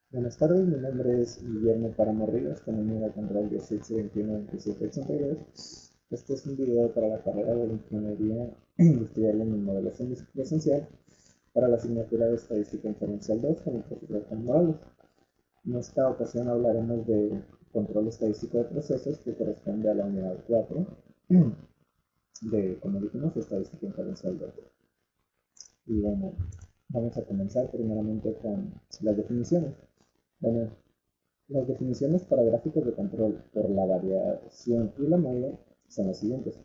Buenas tardes, mi nombre es Guillermo Paramo Rivas, con el número de control 1821-2782. Este es un video para la carrera de Ingeniería Industrial en Modelación Presencial para la asignatura de Estadística Inferencial 2 con el profesor Juan Morales. En esta ocasión hablaremos de control estadístico de procesos, que corresponde a la unidad 4 de, como dijimos, Estadística Inferencial 2. Y bueno, vamos a comenzar primeramente con las definiciones. Bueno, las definiciones para gráficos de control por la variación y la media son las siguientes.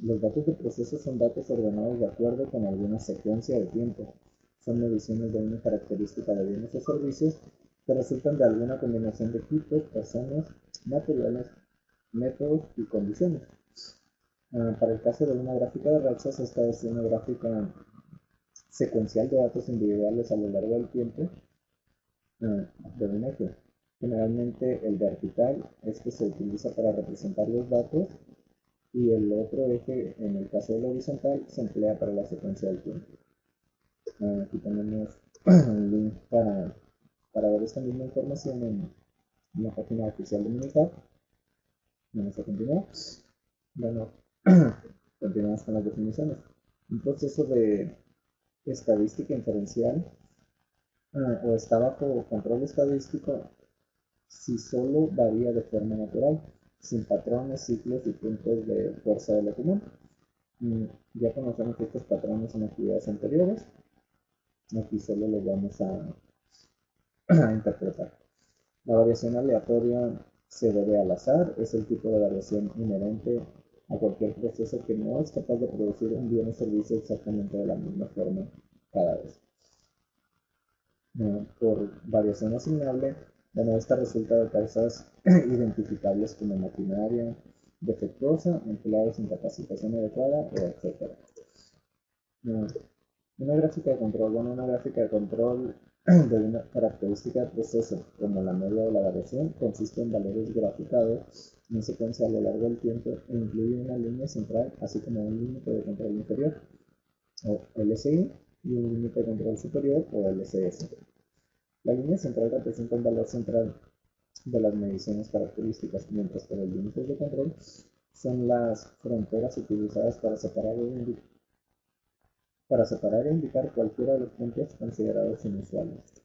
Los datos de proceso son datos ordenados de acuerdo con alguna secuencia de tiempo. Son mediciones de una característica de bienes o servicios que resultan de alguna combinación de equipos, personas, materiales, métodos y condiciones. Para el caso de una gráfica de rachas, esta es una gráfica secuencial de datos individuales a lo largo del tiempo de un eje. Generalmente el vertical, este se utiliza para representar los datos, y el otro eje, en el caso del horizontal, se emplea para la secuencia del tiempo. Aquí tenemos un link para ver esta misma información en la página oficial de Minitab. Vamos a continuar. Bueno, continuamos con las definiciones. Un proceso de estadística inferencial o está bajo control estadístico si solo varía de forma natural, sin patrones, ciclos y puntos de fuerza de lo común. Ya conocemos estos patrones en actividades anteriores. Aquí solo los vamos a interpretar. La variación aleatoria se debe al azar, es el tipo de variación inherente a cualquier proceso que no es capaz de producir un bien o servicio exactamente de la misma forma cada vez. Por variación asignable, bueno, esta resulta de causas identificables como maquinaria defectuosa, empleados sin capacitación adecuada, etc. Una gráfica de control, bueno, una gráfica de control de una característica de proceso, como la media o la variación, consiste en valores graficados en secuencia a lo largo del tiempo e incluye una línea central, así como un límite de control inferior, o LCI, y un límite de control superior, o LCS. La línea central representa un valor central de las mediciones características, mientras que los límites de control son las fronteras utilizadas para separar e indicar cualquiera de los puntos considerados inusuales.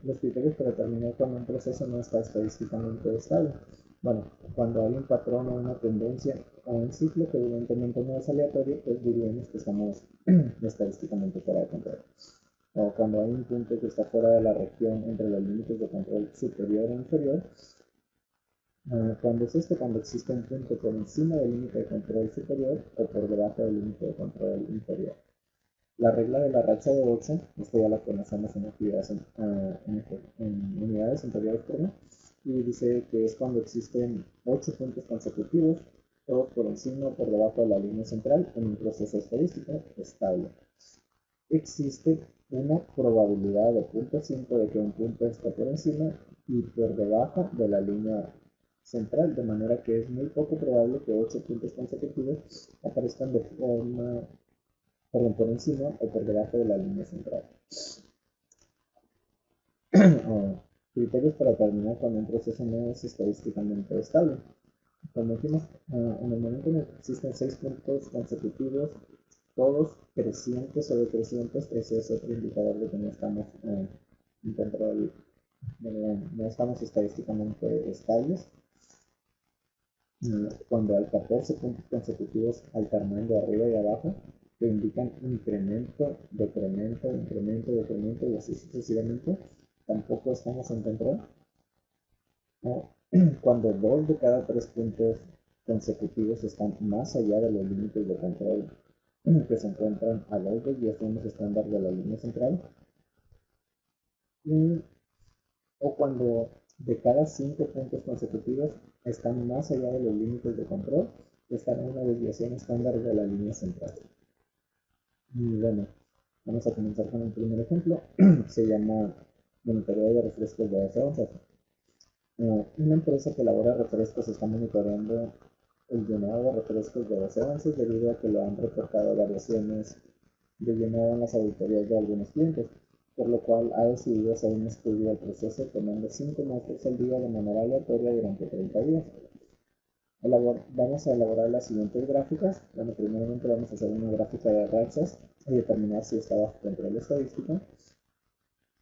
Los criterios para determinar cuando un proceso no está estadísticamente estable. Bueno, cuando hay un patrón o una tendencia o un ciclo que evidentemente no es aleatorio, pues diríamos que estamos estadísticamente fuera de control. O cuando hay un punto que está fuera de la región entre los límites de control superior e inferior. Cuando es esto, cuando existe un punto por encima del límite de control superior o por debajo del límite de control inferior. La regla de la racha de 8, esto ya la conocemos en actividades en unidades anteriores, y dice que es cuando existen 8 puntos consecutivos, todos por encima o por debajo de la línea central en un proceso estadístico estable. Existe una probabilidad de 0.5 de que un punto esté por encima y por debajo de la línea central, de manera que es muy poco probable que 8 puntos consecutivos aparezcan de forma, perdón, por encima o por debajo de la línea central. Criterios para determinar cuando un proceso no es estadísticamente estable. Como dijimos, en el momento en el que existen 6 puntos consecutivos, todos crecientes o decrecientes, ese es otro indicador de que no estamos en control, no estamos estadísticamente estables. Cuando hay 14 puntos consecutivos alternando arriba y abajo, que indican incremento, decremento, incremento, decremento y así sucesivamente, tampoco estamos en control. Cuando 2 de cada 3 puntos consecutivos están más allá de los límites de control que se encuentran a 2 desviaciones estándar de la línea central, o cuando de cada 5 puntos consecutivos están más allá de los límites de control que están en una desviación estándar de la línea central. Y bueno, vamos a comenzar con el primer ejemplo. Se llama monitoreo de refrescos de 12 onzas. Una empresa que elabora refrescos está monitoreando el llenado de refrescos de 12 onzas debido a que lo han reportado variaciones de llenado en las auditorías de algunos clientes. por lo cual ha decidido hacer un estudio del proceso tomando 5 muestras al día de manera aleatoria durante 30 días. Vamos a elaborar las siguientes gráficas. Bueno, primeramente vamos a hacer una gráfica de rachas y determinar si está bajo control estadístico.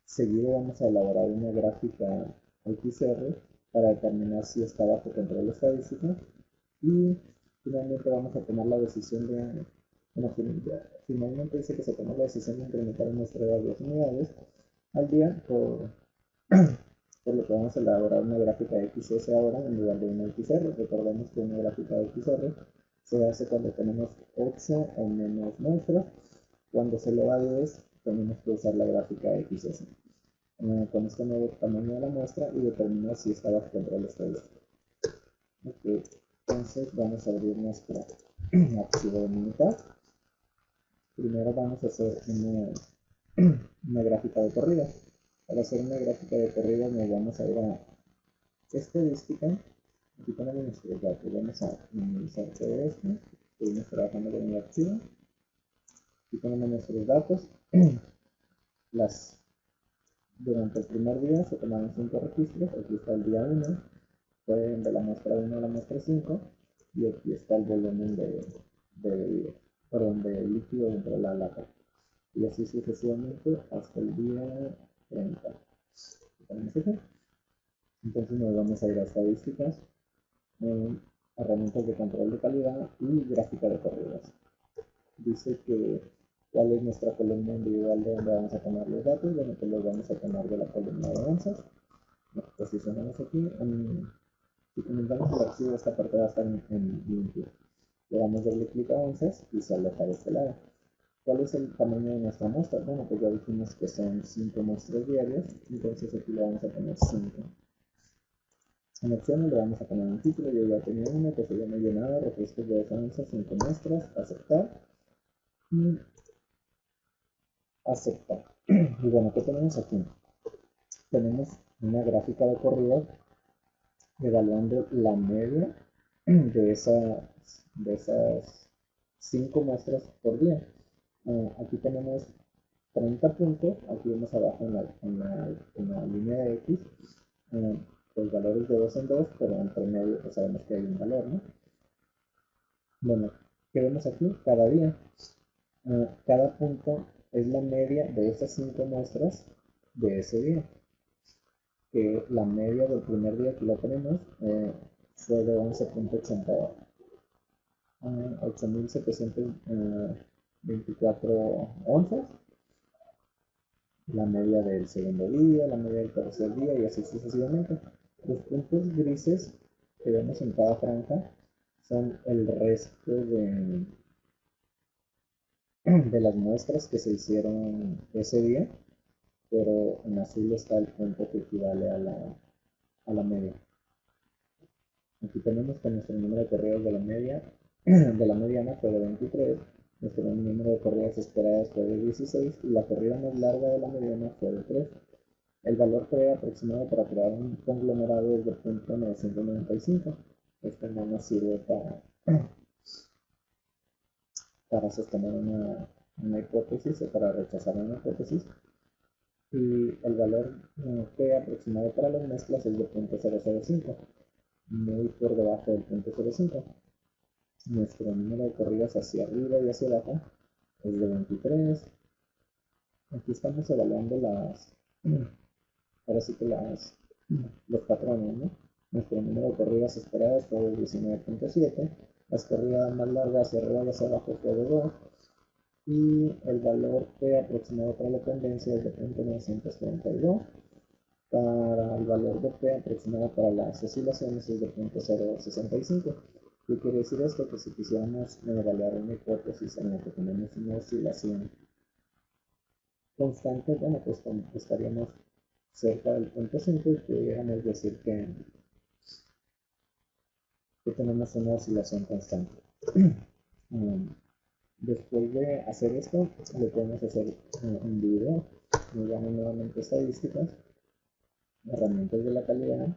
Seguido vamos a elaborar una gráfica XR para determinar si está bajo control estadístico. Y finalmente vamos a tomar la decisión de, bueno, finalmente dice que se tomó la decisión de incrementar el muestreo a 10 unidades al día, por lo que vamos a elaborar una gráfica de XS ahora en lugar de una XR. Recordemos que una gráfica de XR se hace cuando tenemos 8 o menos muestras. Cuando se eleva a 10 tenemos que usar la gráfica XS con este nuevo tamaño de la muestra y determinar si está bajo control estadístico. Okay. Entonces vamos a abrir nuestro archivo de Minitab. Primero vamos a hacer una gráfica de corrida. Para hacer una gráfica de corrida nos vamos a ir a estadística. Aquí tenemos nuestros datos. Vamos a minimizar todo esto. Seguimos trabajando con el archivo. Aquí tenemos nuestros datos. Durante el primer día se tomaron 5 registros. Aquí está el día 1. Fue de la muestra 1 a la muestra 5. Y aquí está el volumen de líquido dentro de la lata. Y así sucesivamente hasta el día 30. Entonces nos vamos a ir a estadísticas, herramientas de control de calidad y gráfica de corridas. Dice que cuál es nuestra columna individual de donde vamos a tomar los datos. Bueno, pues los vamos a tomar de la columna de onzas. Nos posicionamos aquí. Si comentamos el archivo, esta parte va a estar en limpio. Le damos doble clic a onzas y se aloja de este lado. ¿Cuál es el tamaño de nuestra muestra? Bueno, pues ya dijimos que son 5 muestras diarias, entonces aquí le vamos a poner 5. En opciones le vamos a poner un título. Yo ya tenía uno que se llama llenado, refrescos de defensa, 5 muestras, aceptar y aceptar. Y bueno, ¿qué tenemos aquí? Tenemos una gráfica de corrida evaluando la media de esas 5 muestras por día. Aquí tenemos 30 puntos. Aquí vemos abajo en la línea de X los valores de 2 en 2, pero entre medio pues sabemos que hay un valor, ¿no? Bueno, ¿qué vemos aquí? Cada día. Cada punto es la media de esas 5 muestras de ese día. Que la media del primer día que lo tenemos fue de 11.80, 8.724 onzas. La media del segundo día, la media del tercer día y así sucesivamente. Los puntos grises que vemos en cada franja son el resto de las muestras que se hicieron ese día, pero en azul está el punto que equivale a la media. Aquí tenemos que nuestro número de correos de la mediana fue de 23, nuestro número de correos esperadas fue de 16 y la corrida más larga de la mediana fue de 3. El valor aproximado para crear un conglomerado es de .995. Esto no nos sirve para sostener una hipótesis o para rechazar una hipótesis. Y el valor aproximado para las mezclas es de .005, muy por debajo del .05. Nuestro número de corridas hacia arriba y hacia abajo es de 23. Aquí estamos evaluando ahora sí que los patrones, ¿no? Nuestro número de corridas esperadas fue de 19.7, las corridas más largas hacia arriba y hacia abajo fue de 2, y el valor aproximado para la tendencia es de .932. Para el valor de P aproximado para las oscilaciones es de .065. ¿Qué quiere decir esto? Que si quisiéramos evaluar una hipótesis en la que tenemos una oscilación constante, bueno, pues estaríamos cerca del .5 y pudiéramos decir que tenemos una oscilación constante. Después de hacer esto, lo podemos hacer en video. Nos vamos nuevamente a estadísticas, herramientas de la calidad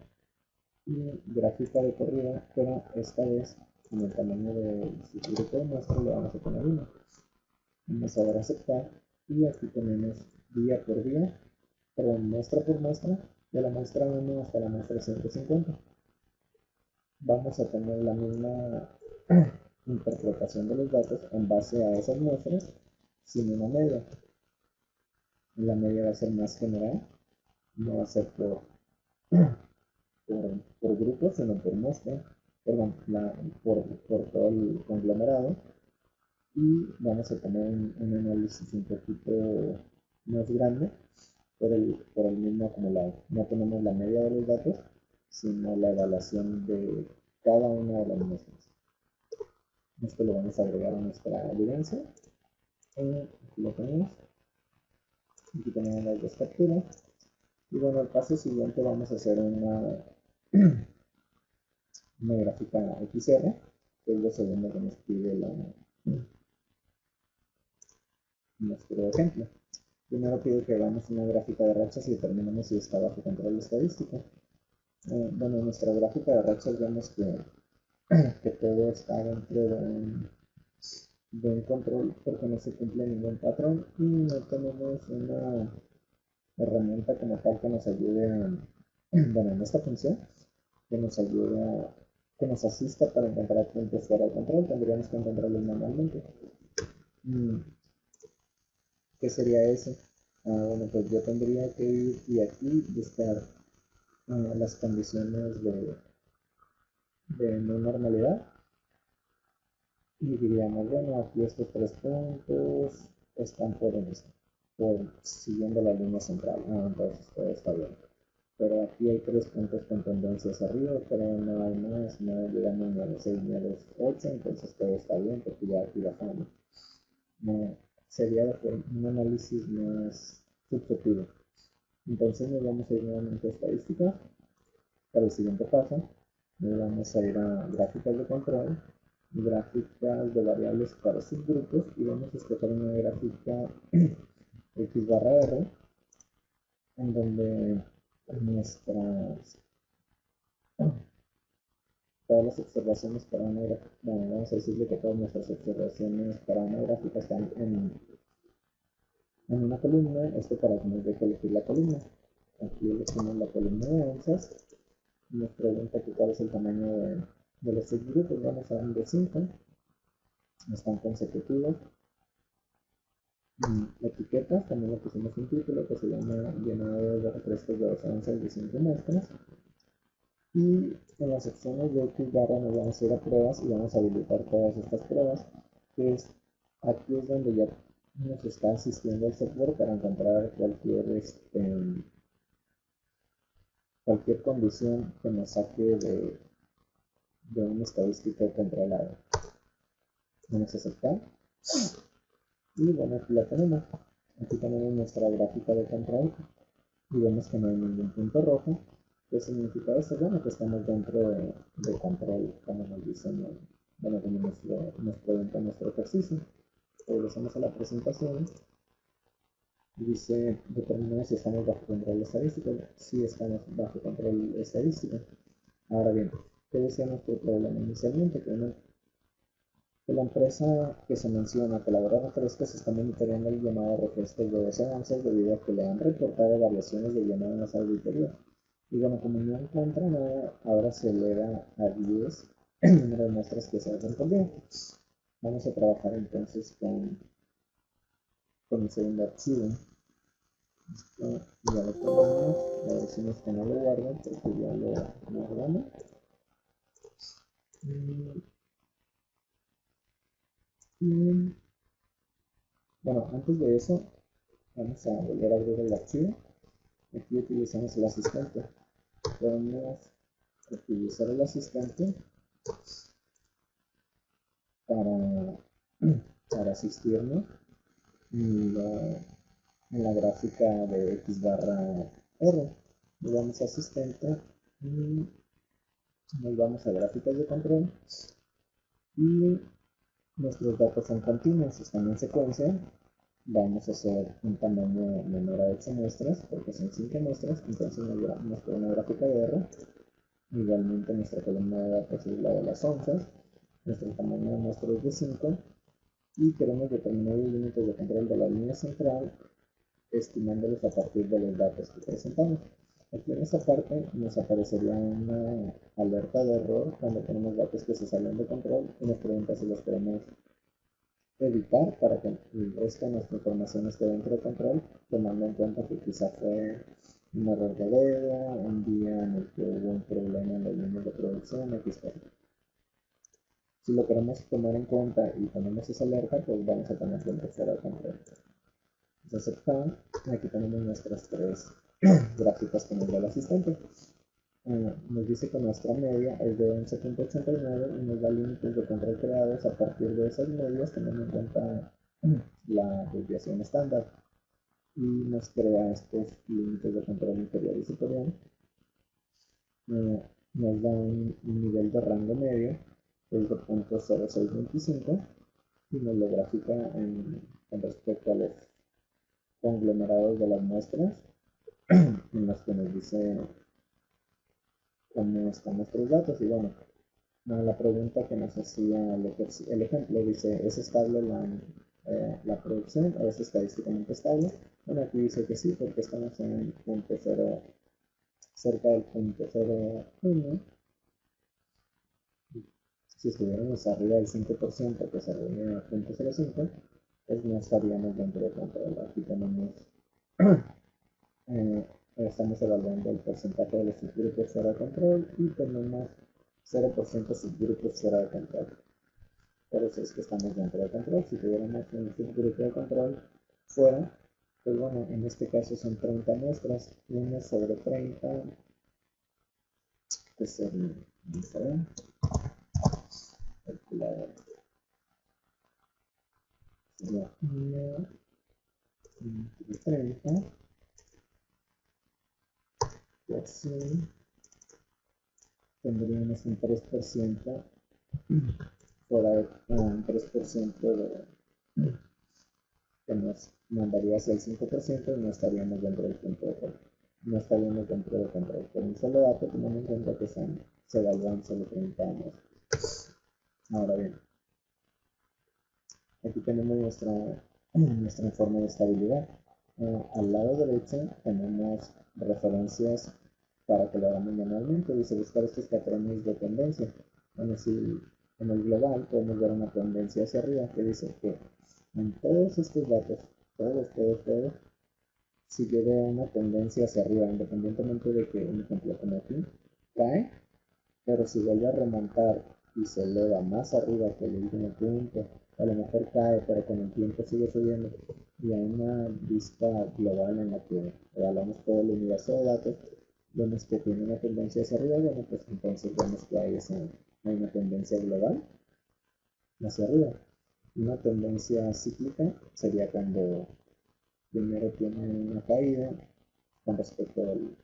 y gráfica de corrida, pero esta vez en el tamaño del grupo de muestra le vamos a poner 1. Vamos a dar a aceptar y aquí tenemos día por día, perdón, muestra por muestra, de la muestra 1 hasta la muestra 150. Vamos a tener la misma interpretación de los datos en base a esas muestras sin una media. La media va a ser más general, no va a ser por grupo, sino por muestra, perdón, por todo el conglomerado. Y vamos a tener un análisis un poquito más grande por el mismo acumulado. No tenemos la media de los datos, sino la evaluación de cada una de las muestras. Esto lo vamos a agregar a nuestra evidencia. Aquí lo tenemos. Aquí tenemos las dos capturas. Y bueno, el paso siguiente vamos a hacer una gráfica XR, que es lo segundo que nos pide nuestro ejemplo. Primero pide que hagamos una gráfica de rachas y determinemos si está bajo control estadístico. Bueno, en nuestra gráfica de rachas vemos que todo está dentro de un control porque no se cumple ningún patrón y no tenemos una herramienta como tal que nos ayude bueno, en esta función, que nos ayude que nos asista para encontrar puntos fuera de control. Tendríamos que encontrarlos manualmente. ¿Qué sería eso? Bueno, pues yo tendría que ir y aquí buscar las condiciones de no normalidad y diríamos, bueno, aquí estos tres puntos están siguiendo la línea central. Entonces todo está bien. Pero aquí hay tres puntos con tendencias arriba, pero no hay más, no llegamos ni a los 6 ni a los 8, entonces todo está bien porque ya aquí bajamos. Sería un análisis más subjetivo. Entonces nos vamos a ir nuevamente a estadísticas. Para el siguiente paso, nos vamos a ir a gráficas de control, gráficas de variables para subgrupos y vamos a escoger una gráfica X barra R en donde todas las observaciones para una gráfica, bueno, vamos a decirle que todas nuestras observaciones para una gráfica están en una columna, esto para que nos deje elegir la columna. Aquí elegimos la columna de onzas, nos pregunta que cuál es el tamaño de los subgrupos, vamos a dar de 5, están consecutivos. Etiquetas, también le pusimos un título que se llama llenado de refrescos de 12 onzas de 5 muestras. Y en las secciones de X barra nos vamos a ir a pruebas y vamos a habilitar todas estas pruebas, que aquí es donde ya nos está asistiendo el software para encontrar cualquier condición que nos saque de un estadístico controlado. Vamos a aceptar. Y bueno, aquí la tenemos. Aquí tenemos nuestra gráfica de control y vemos que no hay ningún punto rojo. ¿Qué significa esto? Bueno, que estamos dentro de control, como nos dicen, bueno, como nos pregunta nuestro ejercicio. Regresamos a la presentación. Dice, determinamos si estamos bajo control estadístico. Sí, estamos bajo control estadístico. Ahora bien, ¿qué decía nuestro problema inicialmente? Que la empresa que se menciona que elabora refrescos está monitoreando el llamado de refrescos de 12 onzas debido a que le han reportado variaciones de llamado en las auditorías. Y bueno, como no encuentra nada, ahora se eleva a 10 el número de muestras que se hacen por día. Vamos a trabajar entonces con el segundo archivo. Esto ya lo tenemos, le decimos que no lo guarde porque ya lo guardamos. Y bueno, antes de eso, vamos a volver a abrir el archivo. Aquí utilizamos el asistente. Podemos utilizar el asistente para asistirnos en la gráfica de X barra R. Nos vamos a asistente y nos vamos a gráficas de control y nuestros datos son continuos, están en secuencia. Vamos a hacer un tamaño menor a 8 muestras porque son 5 muestras, entonces nos queda una gráfica de R. Igualmente nuestra columna de datos es la de las onzas, nuestro tamaño de muestra es de 5 y queremos determinar los límites de control de la línea central estimándolos a partir de los datos que presentamos. Aquí en esta parte nos aparecería una alerta de error cuando tenemos datos que se salen de control y nos pregunta si los queremos editar para que el resto de nuestra información esté dentro de control, tomando en cuenta que quizá fue un error de dedo, un día en el que hubo un problema en los líneas de producción, X cosa. Si lo queremos tomar en cuenta y ponemos esa alerta, pues vamos a tener que empezar a control. Aceptar. Aquí tenemos nuestras tres gráficas que nos da el asistente. Nos dice que nuestra media es de 11.89 y nos da límites de control creados a partir de esas medias, teniendo en cuenta la desviación estándar. Y nos crea estos límites de control inferior y superior. Nos da un nivel de rango medio, que es de 0.0625, y nos lo grafica con respecto a los conglomerados de las muestras, en las que nos dice cómo están nuestros datos. Y bueno, la pregunta que nos hacía el ejemplo dice, ¿es estable la producción o es estadísticamente estable? Bueno, aquí dice que sí, porque estamos en punto 0, cerca del punto 0.1. Si estuviéramos arriba del 5%, que se reúne a 0.05, pues no estaríamos dentro de control. Aquí tenemos estamos evaluando el porcentaje de los subgrupos fuera de control y tenemos 0% subgrupos fuera de control. Por eso es que estamos dentro de control. Si tuviéramos un subgrupo de control fuera, pues bueno, en este caso son 30 muestras, 1 sobre 30, que sería, calculador, sería 1 entre 30, y así tendríamos un 3% fuera de un 3% que nos mandaría hacia el 5% y no estaríamos dentro del punto de control. No estaríamos dentro de control. Por un solo dato, teniendo en cuenta que se evalúan solo 30 años. Ahora bien, aquí tenemos nuestro informe de estabilidad. Al lado derecho tenemos referencias para que lo hagamos manualmente. Dice buscar estos patrones de tendencia. Bueno, si en el global podemos ver una tendencia hacia arriba que dice que en todos estos datos, todos, si yo veo una tendencia hacia arriba, independientemente de que un ejemplo como aquí cae, pero si vuelve a remontar y se eleva más arriba que el último punto, a lo mejor cae, pero con el tiempo sigue subiendo, y a una vista global en la que evaluamos todo el universo de datos, vemos que tiene una tendencia hacia arriba, bueno, pues entonces vemos que hay una tendencia global hacia arriba. Una tendencia cíclica sería cuando primero tiene una caída con respecto del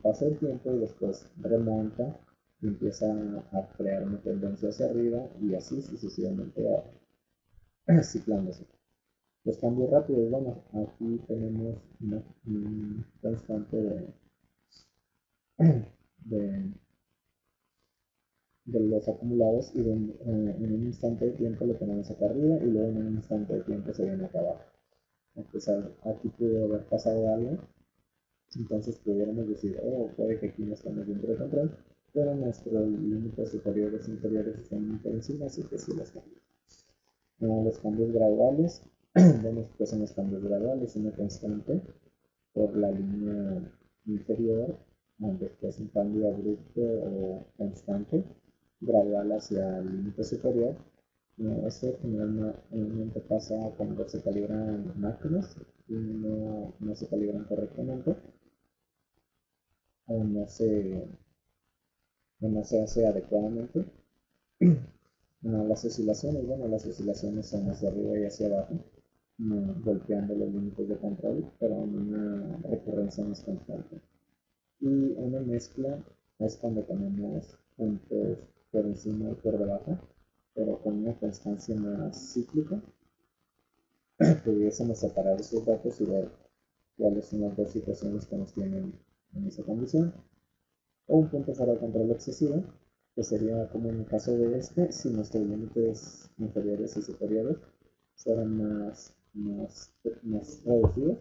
paso del tiempo y después remonta y empieza a crear una tendencia hacia arriba y así sucesivamente ciclándose. Los cambios rápidos, bueno, aquí tenemos un constante de, de los acumulados y en un instante de tiempo lo tenemos acá arriba y luego en un instante de tiempo se viene acá abajo. Entonces aquí pudo haber pasado algo, entonces pudiéramos decir, oh, puede que aquí no estamos dentro de control, pero nuestros límites superiores e inferiores están muy por encima, así que sí los cambios. Los cambios graduales, vemos que son los cambios graduales, una constante por la línea inferior, después un cambio abrupto o constante, gradual hacia el límite superior. Esto generalmente pasa cuando se calibran máquinas y no se calibran correctamente o no se hace adecuadamente. Las oscilaciones, bueno, las oscilaciones son hacia arriba y hacia abajo, golpeando los límites de control, pero en una recurrencia más constante. Y una mezcla es cuando tenemos puntos por encima y por debajo, pero con una constancia más cíclica. Pudiésemos separar esos datos y ver cuáles son las dos situaciones que nos tienen en esa condición. O un punto fuera de control excesivo, que sería como en el caso de este, si nuestros límites inferiores y superiores fueran más reducidos,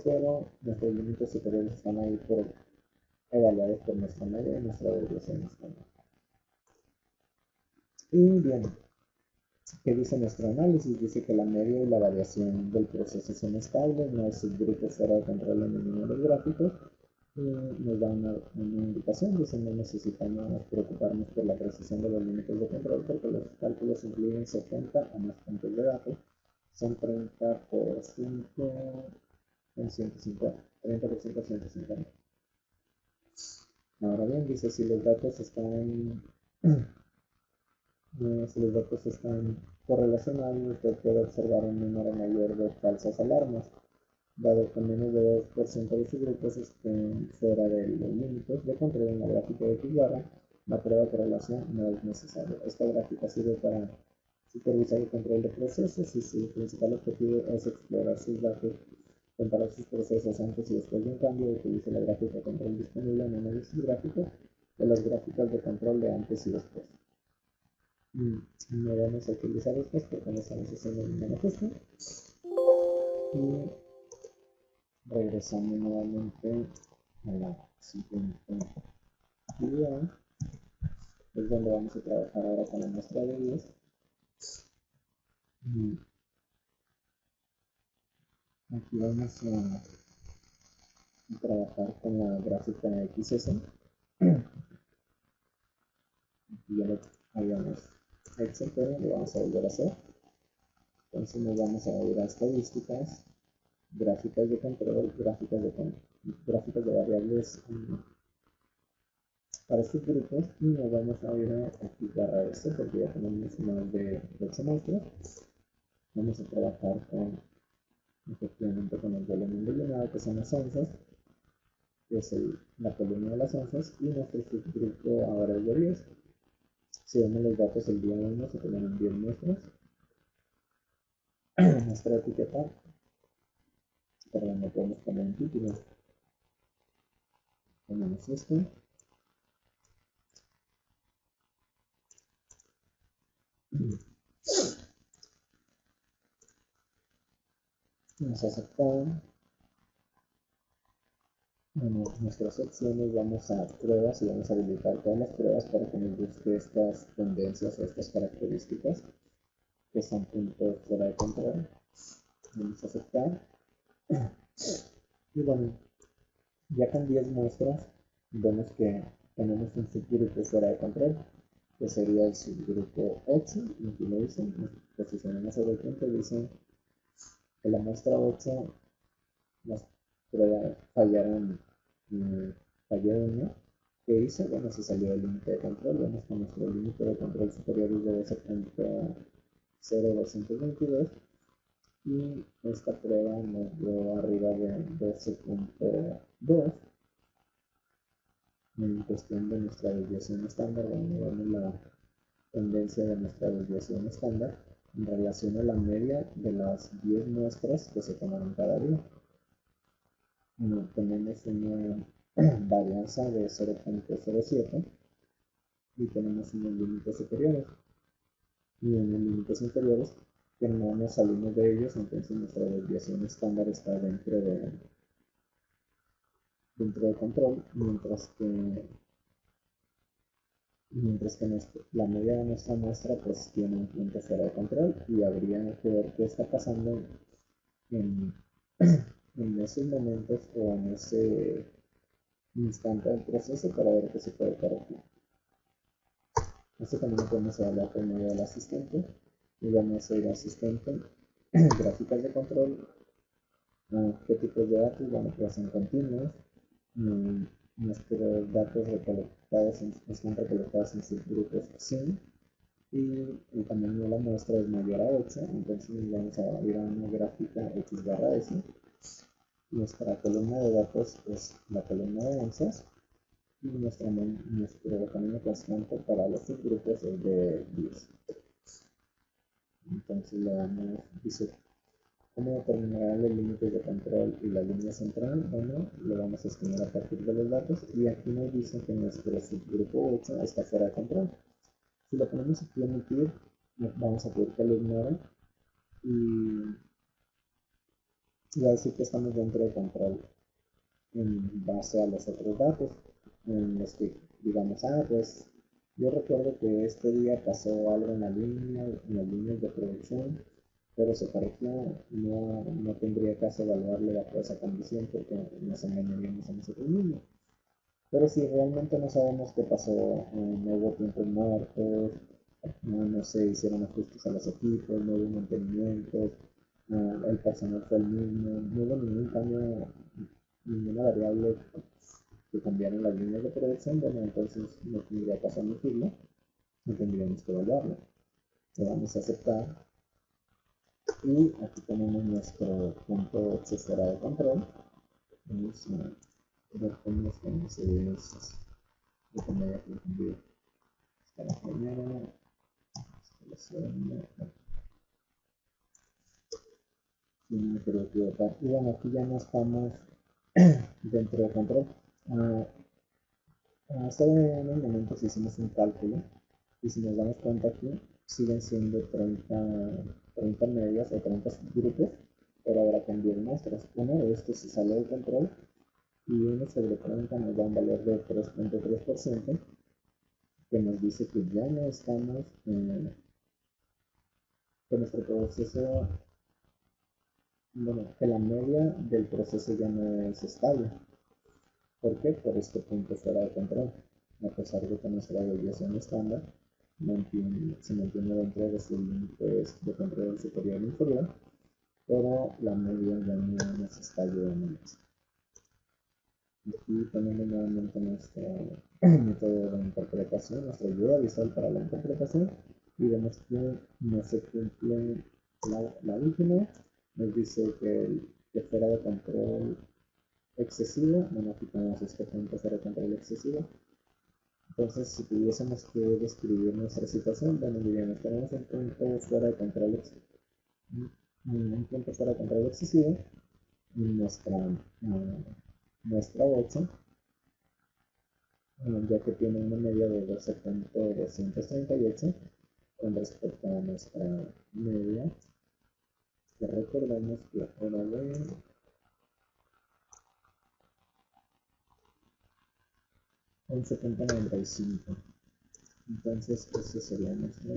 pero nuestros límites superiores están ahí evaluados por nuestra media y nuestra desviación estándar. Y bien, ¿qué dice nuestro análisis? Dice que la media y la variación del proceso son estables, no hay subgrupos fuera de control en ninguno de los gráficos. Y nos da una indicación, dice no necesitamos preocuparnos por la precisión de los límites de control porque los cálculos incluyen 70 o más puntos de datos, son 30 por 5 en 150, 30 por 5 en 150. Ahora bien, dice si los datos están si los datos están correlacionados, usted puede observar un número mayor de falsas alarmas, dado que menos de 2% de sus grupos estén fuera de los límites de control en la gráfica de X barra, la prueba de correlación no es necesaria. Esta gráfica sirve para supervisar el control de procesos y su principal objetivo es explorar sus datos, comparar sus procesos antes y después de un cambio, utiliza la gráfica de control disponible en análisis gráfico de las gráficas de control de antes y después. No vamos a utilizar estas porque no estamos haciendo ningún ajuste. Y regresando nuevamente a la siguiente actividad, es donde vamos a trabajar ahora con la muestra de 10. Y aquí vamos a trabajar con la gráfica XS. Aquí ya lo habíamos hecho, pero lo vamos a volver a hacer. Entonces nos vamos a ir a estadísticas, gráficas de control, gráficas de variables para estos grupos y nos vamos a ir a X barra S porque ya tenemos más de 8 muestras. Vamos a trabajar efectivamente con el volumen de llenado que son las onzas, que es la columna de las onzas, y nuestro subgrupo ahora es de 10. Si vemos los datos el día 1 se toman 10 muestras. Nuestra etiqueta, perdón, no podemos poner un título. Ponemos esto. Vamos a aceptar. En nuestras opciones vamos a pruebas y vamos a habilitar todas las pruebas para que nos busque estas tendencias o estas características que son puntos fuera de control. Vamos a aceptar. Y bueno, ya con 10 muestras vemos que tenemos un subgrupo fuera de control, que sería el subgrupo 8. Y aquí lo dicen, nos posicionamos sobre el punto y dicen que la muestra 8 las pruebas fallaron, falló 1. ¿Qué hizo? Bueno, se salió del límite de control. Vemos que nuestro límite de control superior es de 12.0222 y esta prueba nos dio arriba de 12.2. En cuestión de nuestra desviación estándar, vemos la tendencia de nuestra desviación estándar en relación a la media de las 10 muestras que se tomaron cada día. Tenemos una varianza de 0.07 y tenemos unos límites superiores y unos límites inferiores que no nos salimos de ellos, entonces nuestra desviación estándar está dentro de control, mientras que la media de nuestra muestra pues tiene un punto fuera de control y habría que ver qué está pasando en, en esos momentos o en ese instante del proceso para ver qué se puede corregir. Esto también lo podemos evaluar por medio del asistente. Y vamos a ir a asistente, gráficas de control, qué tipos de datos, bueno, pues son continuos. Nuestros datos recolectados están recolectados en subgrupos SIM y el tamaño de la muestra es mayor a 8, entonces vamos a ir a una gráfica X barra S. Nuestra columna de datos es la columna de onzas y nuestro tamaño constante para los subgrupos es de 10. Entonces le damos, dice, ¿cómo determinarán los límites de control y la línea central? Bueno, lo vamos a estimar a partir de los datos y aquí nos dice que nuestro subgrupo 8 está fuera de control. Si lo ponemos aquí en emitir, vamos a pedir que lo ignore y y va a decir que estamos dentro de control en base a los otros datos, en los que digamos, pues yo recuerdo que este día pasó algo en la línea, en las líneas de producción, pero se corrigió, no tendría caso evaluarle bajo esa condición porque nos engañaríamos a nosotros mismos. Pero si realmente no sabemos qué pasó, no hubo tiempos muertos, no se hicieron ajustes a los equipos, no hubo mantenimientos, el personal fue el mismo, no hubo ningún cambio, ninguna variable que cambiaron las líneas de producción, bueno, entonces no tendría caso omitirlo, no tendríamos que evaluarlo. Lo vamos a aceptar y aquí tenemos nuestro punto fuera de control. Vamos a ver cómo estamos en esas de que me haya confundido. Está la primera, está la segunda, y no me quiero equivocar. Y bueno, aquí ya no estamos dentro de control. Ah, Hace unos momentos hicimos un cálculo y si nos damos cuenta aquí siguen siendo 30 medias o 30 grupos, pero ahora con 10 muestras. Uno de estos se sale de control y 1 sobre 30 nos da un valor de 3.3% que nos dice que ya no estamos, que nuestro proceso, bueno, que la media del proceso ya no es estable. ¿Por qué? Por este punto fuera de control. A pesar de que nuestra desviación estándar se mantiene dentro de sus límites de control superior e inferior, pero la media ya no nos está ayudando más. Aquí tenemos nuevamente nuestro método de interpretación, nuestra ayuda visual para la interpretación, y vemos que no se cumple la última. Nos dice que fuera de control excesivo, bueno, aquí tenemos este punto fuera de control excesivo. Entonces, si tuviésemos que describir nuestra situación, bueno, diríamos, tenemos un punto fuera de control excesivo, y nuestra 8, ya que tiene una media de 12.238 con respecto a nuestra media, que recordamos que era de 11.95. Entonces, ese sería nuestro.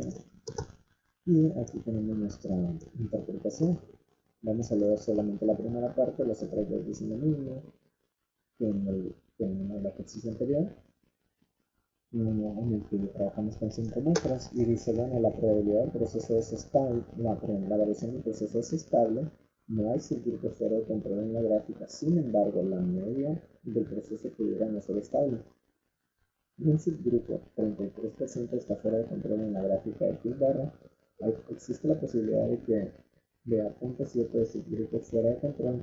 Y aquí tenemos nuestra interpretación. Vamos a leer solamente la primera parte, las otras dos dicen lo mismo que en el ejercicio anterior, en el que trabajamos con 5 muestras y dice, bueno, la probabilidad del proceso es estable, la variación del proceso es estable, no hay circuito fuera de control en la gráfica, sin embargo, la media del proceso pudiera no ser estable. Un subgrupo, 33%, está fuera de control en la gráfica X barra. Existe la posibilidad de que vea 0.7 de subgrupos fuera de control,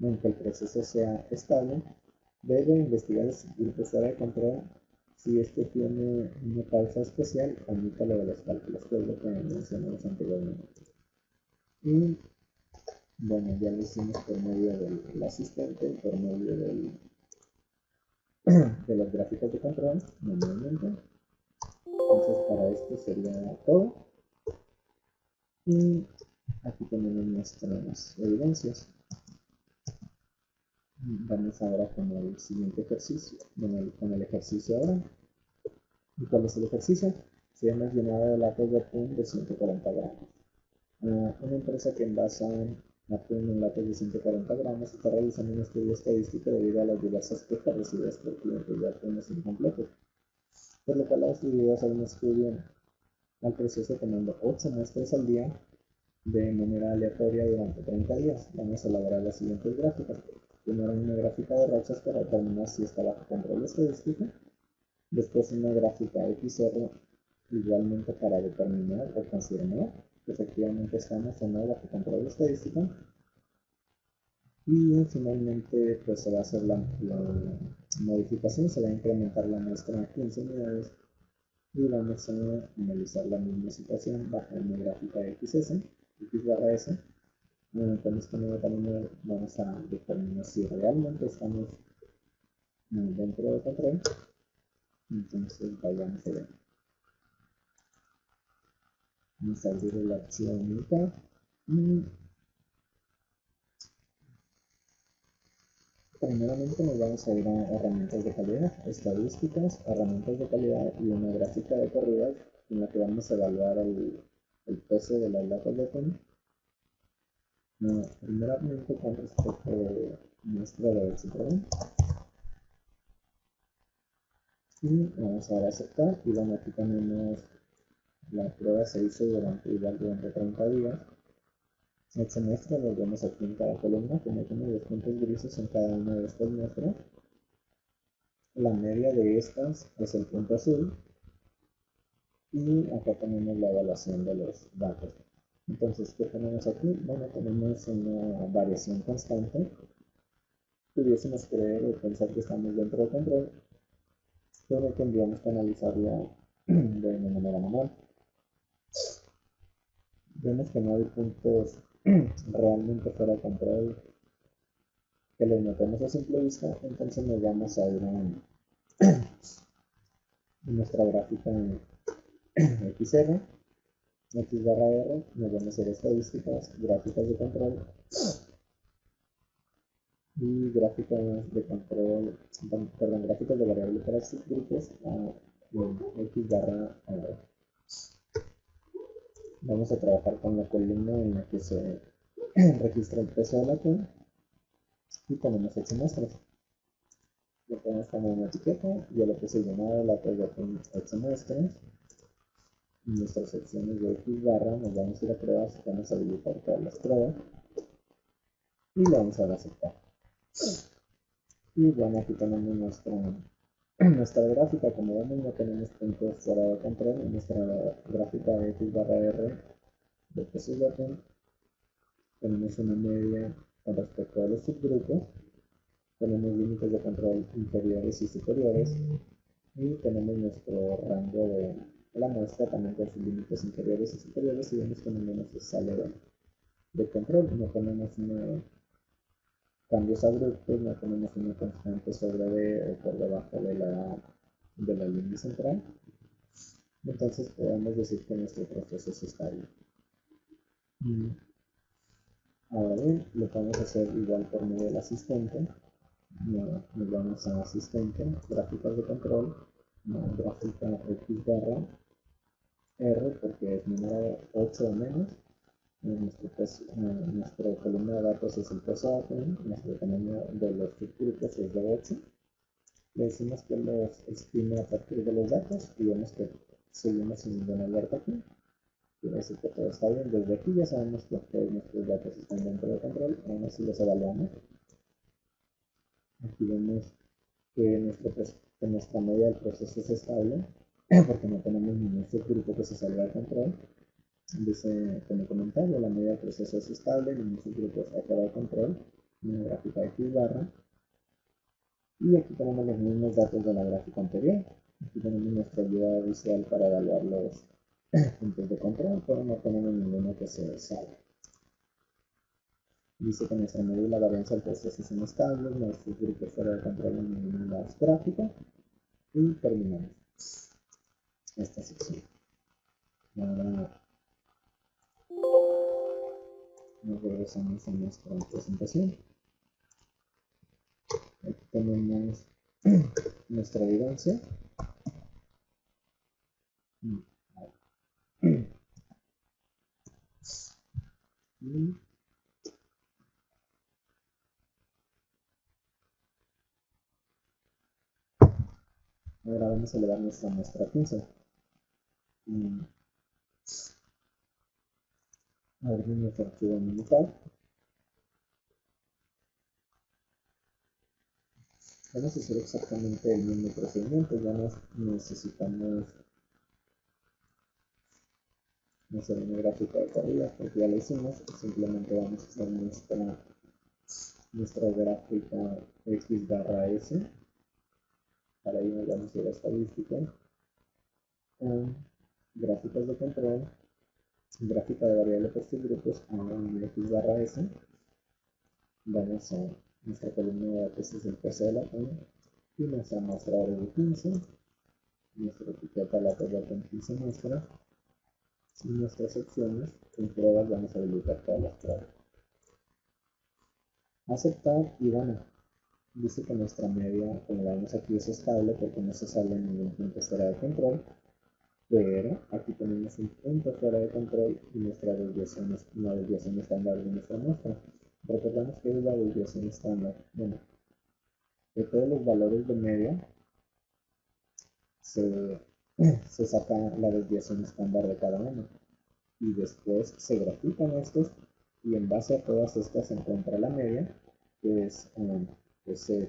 aunque el proceso sea estable. Debe investigar el subgrupo fuera de control. Si este tiene una causa especial, omítalo de los cálculos, que es lo que mencionamos anteriormente. Y bueno, ya lo hicimos por medio del asistente, por medio de las gráficas de control, normalmente. Entonces para esto sería todo. Y aquí tenemos nuestras evidencias. Vamos ahora con el siguiente ejercicio, con el ejercicio ahora. ¿Y cuál es el ejercicio? Se llama llenado de latas de atún de 140 gramos. Una empresa que envasa atún en latas de 140 gramos está realizando un estudio estadístico debido a las diversas quejas recibidas por clientes de atunes incompletos, por lo cual los distribuidores hacen un estudio al proceso tomando 8 muestras al día de manera aleatoria durante 30 días. Vamos a elaborar las siguientes gráficas. Primero una gráfica de rachas para determinar si está bajo control estadístico. Después una gráfica XR igualmente para determinar o confirmar que efectivamente estamos o no bajo control estadístico. Y finalmente pues se va a hacer la modificación, se va a incrementar la muestra a 15 unidades y vamos a analizar la misma situación bajo una gráfica XS, X barra S. Con este nuevo tamaño vamos a determinar si realmente estamos dentro de control. Entonces vayamos a ver. Vamos a abrir el archivo unitario y Primeramente nos vamos a ir a herramientas de calidad, estadísticas, herramientas de calidad y una gráfica de corridas en la que vamos a evaluar el peso de las latas de atún. Primeramente con respecto a nuestra de Citroën. Y vamos a dar a aceptar. Y bueno, aquí tenemos la prueba se hizo durante 30 días. El semestre lo vemos aquí en cada columna, como tiene los puntos grises en cada una de estas muestras. La media de estas es el punto azul. Y acá tenemos la evaluación de los datos. Entonces, ¿qué tenemos aquí? Bueno, tenemos una variación constante. Pudiésemos creer o pensar que estamos dentro del control, pero tendríamos que analizarla de una manera manual. Vemos que no hay puntos realmente fuera de control que los notemos a simple vista, entonces nos vamos a ir a nuestra gráfica en XR, X barra R, nos vamos a ir a estadísticas, gráficas de control y gráficas de control, perdón, gráficas de variable para estos grupos a X barra R. Vamos a trabajar con la columna en la que se registra el peso de la atún y tenemos 8 muestras. Le podemos poner una etiqueta, yo le puse llenado latas de atún 8 muestras. En nuestras secciones de X barra nos vamos a ir a pruebas, vamos a habilitar todas las pruebas y le vamos a dar a aceptar. Y bueno, aquí tenemos nuestra gráfica. Como vemos, no tenemos puntos fuera de control. En nuestra gráfica de X barra R de pesos de atún tenemos una media con respecto a los subgrupos, tenemos límites de control inferiores y superiores y tenemos nuestro rango de la muestra también con sus límites inferiores y superiores, y vemos que ninguno se sale de control. No tenemos cambios abruptos, no tenemos una constante sobre D o por debajo de la línea central. Entonces podemos decir que nuestro proceso es estable. Ahora bien, lo podemos hacer igual por medio del asistente. Nos vamos a asistente, gráficas de control, gráfica X barra R porque es número 8 o menos. Nuestra columna de datos es el peso de atún, nuestro tamaño de los subgrupos es de 8. Le decimos que los estima a partir de los datos y vemos que seguimos sin ninguna alerta aquí. Quiere decir que todo está bien. Desde aquí ya sabemos que todos nuestros datos están dentro del control, aún así los evaluamos. Aquí vemos que nuestra media del proceso es estable, porque no tenemos ningún subgrupo que se salga de control. Dice como comentario, la media del proceso es estable, ningún subgrupo está fuera de control, una gráfica de X barra. Y aquí tenemos los mismos datos de la gráfica anterior. Aquí tenemos nuestra ayuda visual para evaluar los puntos de control, pero no tenemos ninguno que se salga. Dice que nuestra medida y la varianza del proceso son estables, nuestros grupos fuera de control en ninguna de las gráficas. Y terminamos esta sección. Ahora nos regresamos a nuestra presentación. Aquí tenemos nuestra evidencia. Y ahora vamos a elevar nuestra muestra 15. Abrimos nuestro archivo militar. Vamos a hacer exactamente el mismo procedimiento. Ya no necesitamos hacer una gráfica de corridas porque ya lo hicimos. Simplemente vamos a hacer nuestra gráfica X barra S. Para ello nos vamos a ir a estadísticas, gráficas de control, gráfica de variable por subgrupos a X barra S. Vamos a nuestra columna de datos es el peso de la atún y nuestra muestra de 15, nuestra etiqueta la tabla con 15 muestras y nuestras secciones en pruebas vamos a habilitar todas las pruebas. Aceptar y bueno, dice que nuestra media, como la vemos aquí, es estable porque no se sale en ningún punto fuera de control, pero aquí tenemos un punto fuera de control y nuestra desviación es una desviación estándar de nuestra muestra. Recordamos que es la desviación estándar. Bueno, de todos los valores de media se, se saca la desviación estándar de cada uno y después se grafican estos y en base a todas estas se encuentra la media, que es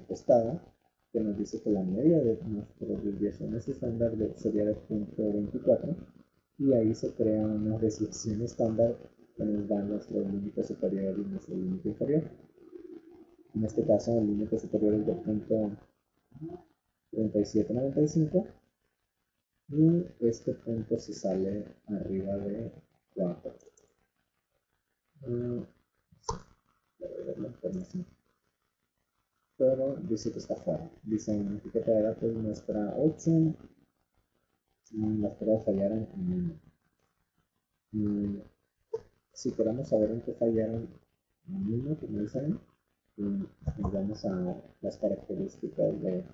testada, que nos dice que la media de nuestras desviaciones estándar sería de 0.24 y ahí se crea una desviación estándar que nos da nuestro límite superior y nuestro límite inferior. En este caso el límite superior es de 0.3795 y este punto se sale arriba de 4. La información. Pero dice que está fuera. Dice en etiqueta de datos muestra 8. Las pruebas fallaron en 1. Si queremos saber en qué fallaron en 1, como dicen, nos vamos a las características de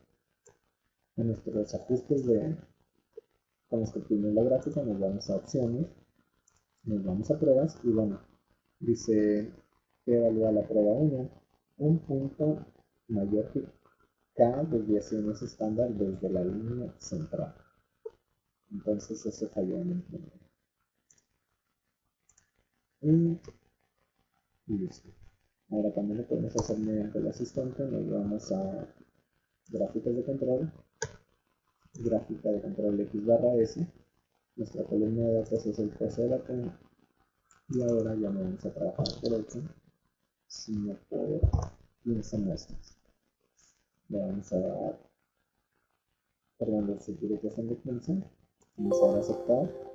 nuestros ajustes con los que obtuvimos la gráfica, nos vamos a opciones, nos vamos a pruebas y bueno, dice que evalúa la prueba 1 un punto mayor que K desviaciones estándar desde la línea central. Entonces eso falló en el primero. Y listo. Ahora también lo podemos hacer mediante el asistente. Nos vamos a gráficas de control, gráfica de control de X barra S. Nuestra columna de datos es el precio de la T. Y ahora ya no vamos a trabajar por 8, sino por 15 muestras. Le vamos a dar, perdón, los subgrupos son de 15. Vamos a dar a aceptar.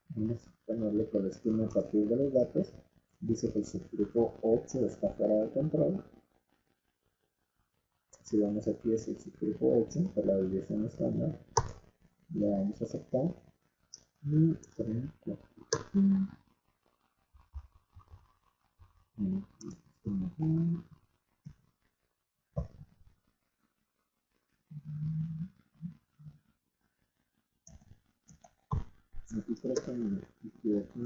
Vamos a ponerle que el esquema a partir de los datos. Dice que el subgrupo 8 está fuera de control. Si vamos aquí es el subgrupo 8 por la desviación estándar. Le vamos a aceptar. Y aquí creo que me equivoco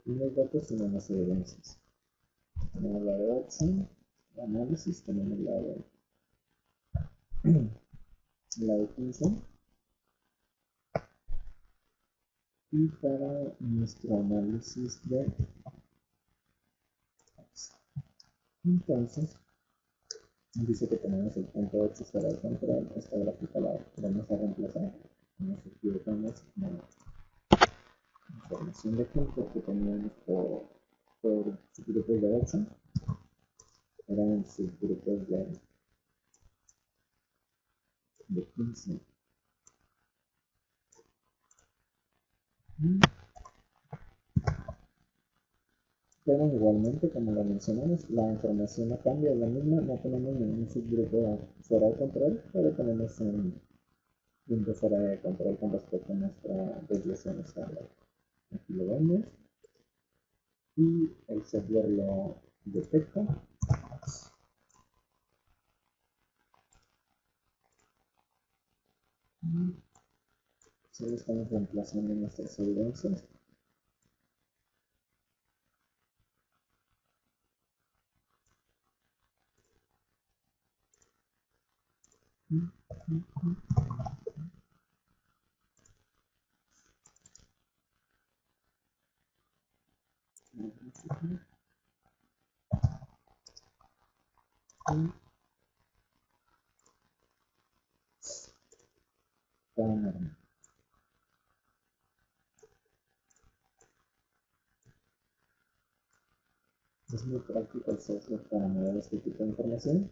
en los datos sino en las evidencias. Tenemos la de 8, análisis, tenemos la de 15. Y para nuestro análisis de entonces dice que tenemos el punto 8 fuera de control. Esta gráfica la vamos a reemplazar. Nos equivocamos en la información de punto que teníamos por subgrupos de 8. Eran subgrupos de 15. Pero igualmente, como lo mencionamos, la información no cambia, es la misma, no tenemos ningún subgrupo fuera de control, pero tenemos un punto fuera de control con respecto a nuestra desviación estándar. Aquí lo vemos y el software lo detecta. Solo estamos reemplazando nuestras evidencias. Es muy práctico el software para mover este tipo de información.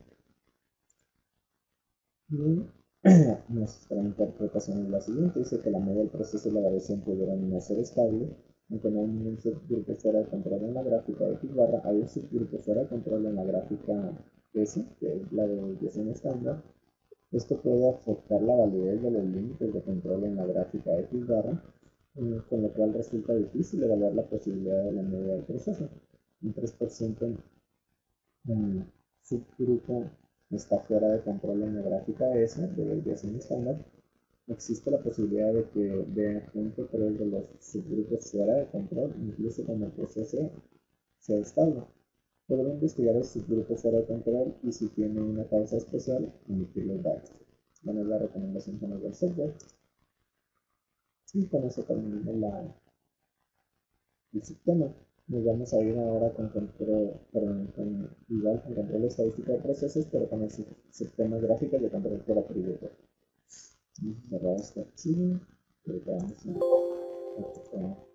Y nuestra interpretación es la siguiente: dice que la media del proceso y la variación pudieron no ser estable, aunque no hay ningún subgrupo fuera de control en la gráfica de X barra, hay un subgrupo fuera de control en la gráfica S, que es la de desviación estándar. Esto puede afectar la validez de los límites de control en la gráfica de X barra con lo cual resulta difícil evaluar la posibilidad de la media del proceso. Un 3% subgrupo está fuera de control en la gráfica S de desviación estándar. Existe la posibilidad de que vea un control de los subgrupos fuera de control, incluso cuando el proceso sea estable. Podrá investigar el subgrupo fuera de control y si tiene una causa especial, emitir los datos. Bueno, es la recomendación que nos da el software. Y con eso terminamos el sistema. Nos vamos a ir ahora con control, igual con control estadístico de procesos, pero con el sistema gráfico de control por atributo. Cerrar este archivo. Ahorita vamos a ocupar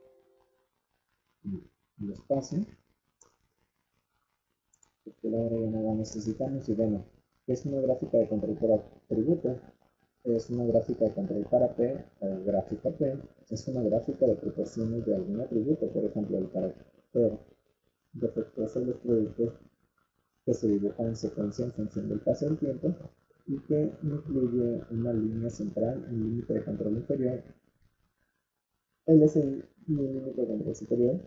el espacio. Porque ahora ya no la necesitamos. Y bueno, es una gráfica de control por atributo. Es una gráfica de control para P o gráfica P. Es una gráfica de proporciones de algún atributo, por ejemplo, el carácter defectuoso de los productos que se dibujan en secuencia en función del paso del tiempo y que incluye una línea central, un límite de control inferior, LSI y un límite de control superior.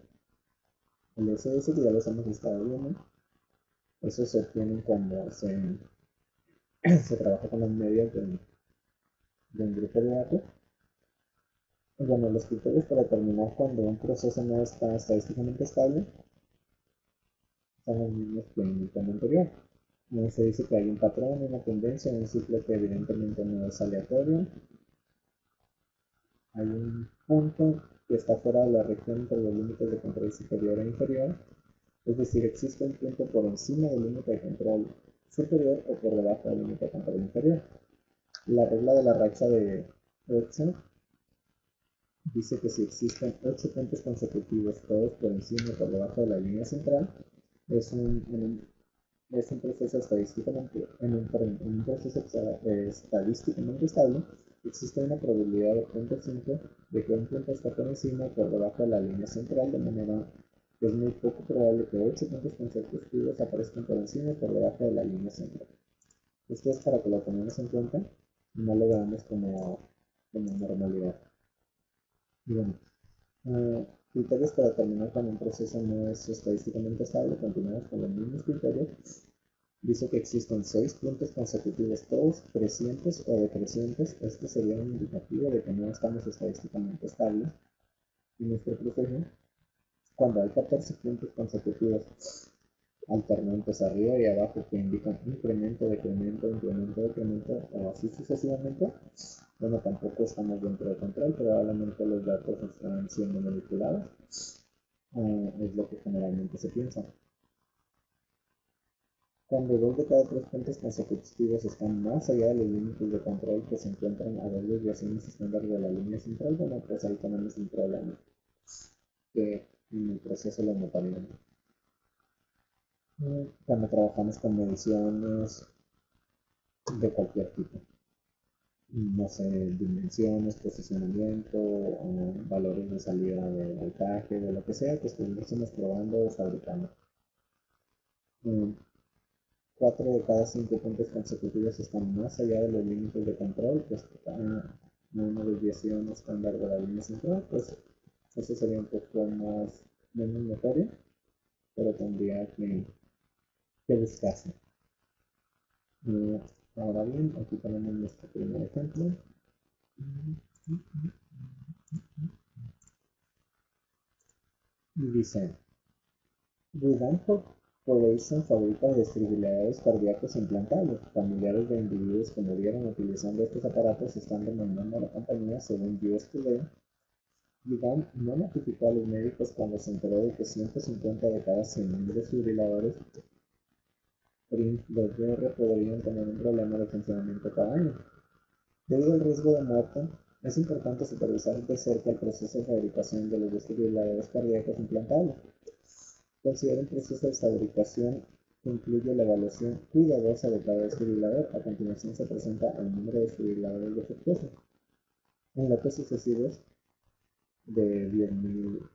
El SS, que ya los hemos estado viendo, eso se obtiene cuando se trabaja con las medias de un grupo de datos. Y bueno, los criterios para determinar cuando un proceso no está estadísticamente estable son los mismos que en el tema anterior. Se dice que hay un patrón, una tendencia, un ciclo que evidentemente no es aleatorio. Hay un punto que está fuera de la región entre los límites de control superior e inferior. Es decir, existe un punto por encima del límite de control superior o por debajo del límite de control inferior. La regla de la racha de 8 dice que si existen 8 puntos consecutivos, todos por encima y por debajo de la línea central, es un proceso estadísticamente, un proceso estadísticamente estable. Existe una probabilidad de 0.5 de que un punto está por encima y por debajo de la línea central, de manera que es muy poco probable que 8 puntos consecutivos aparezcan por encima y por debajo de la línea central. Esto es para que lo tengamos en cuenta y no lo veamos como normalidad. Y bueno, criterios para determinar cuando un proceso no es estadísticamente estable. Continuamos con los mismos criterios. Dice que existen 6 puntos consecutivos, todos crecientes o decrecientes. Este sería un indicativo de que no estamos estadísticamente estables en nuestro proceso. Cuando hay 14 puntos consecutivos alternantes arriba y abajo que indican incremento, decremento, incremento, decremento o así sucesivamente, bueno, tampoco estamos dentro de control, probablemente los datos están siendo manipulados, es lo que generalmente se piensa. Cuando 2 de cada 3 puntos consecutivos están más allá de los límites de control que se encuentran a 2 desviaciones estándar de la línea central, bueno, pues ahí tenemos un problema que en el proceso lo notaríamos. Cuando trabajamos con mediciones de cualquier tipo, no sé, dimensiones, posicionamiento, valores de salida de voltaje, de lo que sea que estuviésemos probando o fabricando. 4 de cada 5 puntos consecutivos están más allá de los límites de control, pues una desviación estándar de la línea central, pues eso sería un poco menos notorio, pero tendría que buscarse. Ahora bien, aquí tenemos nuestro primer ejemplo. Y dice, Revamp Corporation fabrica desfibriladores cardíacos implantables. Familiares de individuos que murieron utilizando estos aparatos están demandando a la compañía, según US Today. Revamp no notificó a los médicos cuando se enteró de que 150 de cada 100.000 desfibriladores PRINT 2DR podrían tener un problema de funcionamiento cada año. Debido al riesgo de muerte, es importante supervisar de cerca el proceso de fabricación de los desfibriladores cardíacos implantables. Considera un proceso de fabricación que incluye la evaluación cuidadosa de cada desfibrilador. A continuación se presenta el número de desfibriladores defectuosos. En lotes sucesivos de 10.000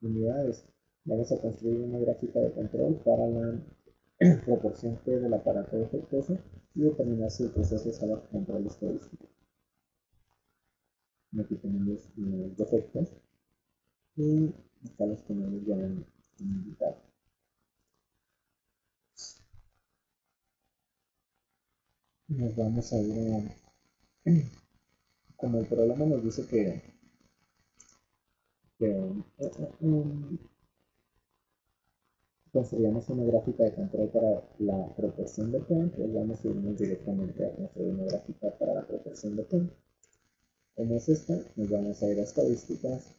unidades, vamos a construir una gráfica de control para la proporción P del aparato defectuoso y determinar si el proceso está bajo control estadístico. Aquí tenemos los defectos y acá los tenemos ya en invitado. Nos vamos a ir a, como el programa nos dice que construyamos una gráfica de control para la proporción de P, pues vamos a irnos directamente a construir una gráfica para la proporción de P. Como es esta, nos vamos a ir a estadísticas,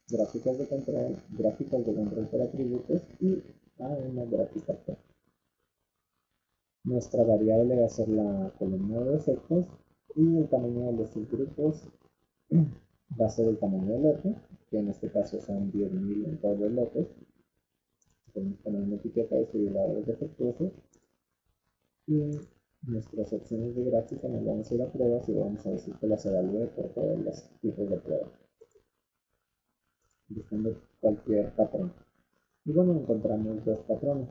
gráficas de control por atributos y a una gráfica P. Nuestra variable va a ser la columna de defectos y el tamaño de los subgrupos va a ser el tamaño del lote, que en este caso son 10.000 en todos los lotes. Podemos poner una etiqueta de subgrupos defectuosos y nuestras opciones de gráfica nos vamos a ir a pruebas y vamos a decir que las evalúe por todos los tipos de pruebas, buscando cualquier patrón. Y bueno, encontramos dos patrones.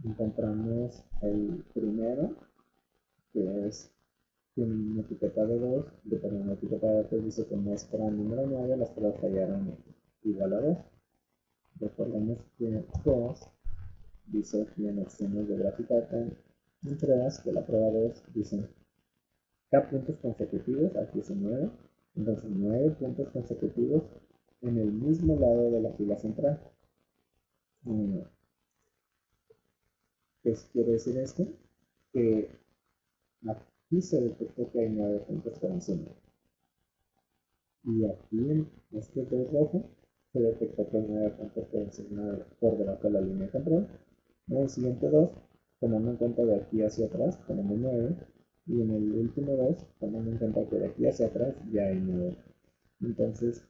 Encontramos el primero, que es tiene una etiqueta de 2, dependiendo de la etiqueta de datos dice que muestra número 9, las pruebas fallaron igual a 2. Recordemos que 2 dice aquí en opciones de gráfica en pruebas que la prueba 2 dice K puntos consecutivos, aquí es 9, entonces 9 puntos consecutivos en el mismo lado de la fila central. ¿Qué quiere decir esto? Que aquí se detectó que hay 9 puntos por encima. Y aquí en este 2 rojo se detectó que hay 9 puntos por encima por debajo de la línea de control. En el siguiente 2, tomando en cuenta de aquí hacia atrás, tenemos 9. Y en el último 2, tomando en cuenta que de aquí hacia atrás ya hay 9. Entonces,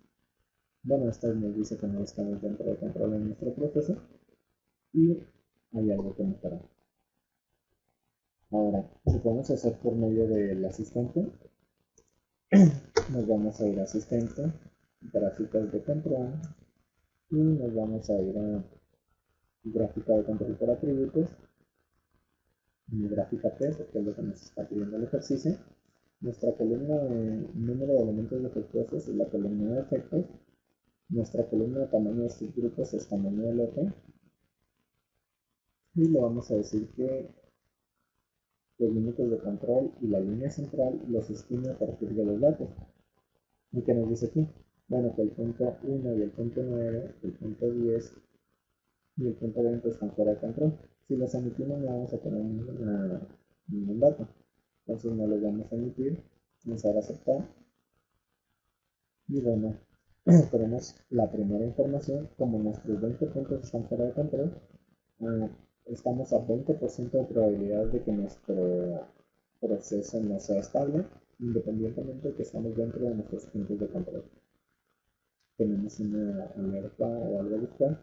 bueno, esta nos dice que no estamos dentro de control en nuestro proceso y hay algo que mejorar. Ahora, lo podemos hacer por medio del asistente. Nos vamos a ir a asistente, gráficas de control y nos vamos a ir a gráfica de control por atributos, mi gráfica P, que es lo que nos está pidiendo el ejercicio. Nuestra columna de número de elementos defectuosos es la columna de defectos. Nuestra columna de tamaño de subgrupos es tamaño de lote. Y le vamos a decir que los límites de control y la línea central los estime a partir de los datos. ¿Y qué nos dice aquí? Bueno, que el punto 1 y el punto 9, el punto 10 y el punto 20 están fuera de control. Si los emitimos no vamos a tener ningún dato. Entonces no los vamos a emitir. Vamos a dar a aceptar. Y bueno, tenemos la primera información. Como nuestros 20 puntos están fuera de control, estamos a 20% de probabilidad de que nuestro proceso no sea estable, independientemente de que estamos dentro de nuestros puntos de control. Tenemos una alerta o algo a buscar.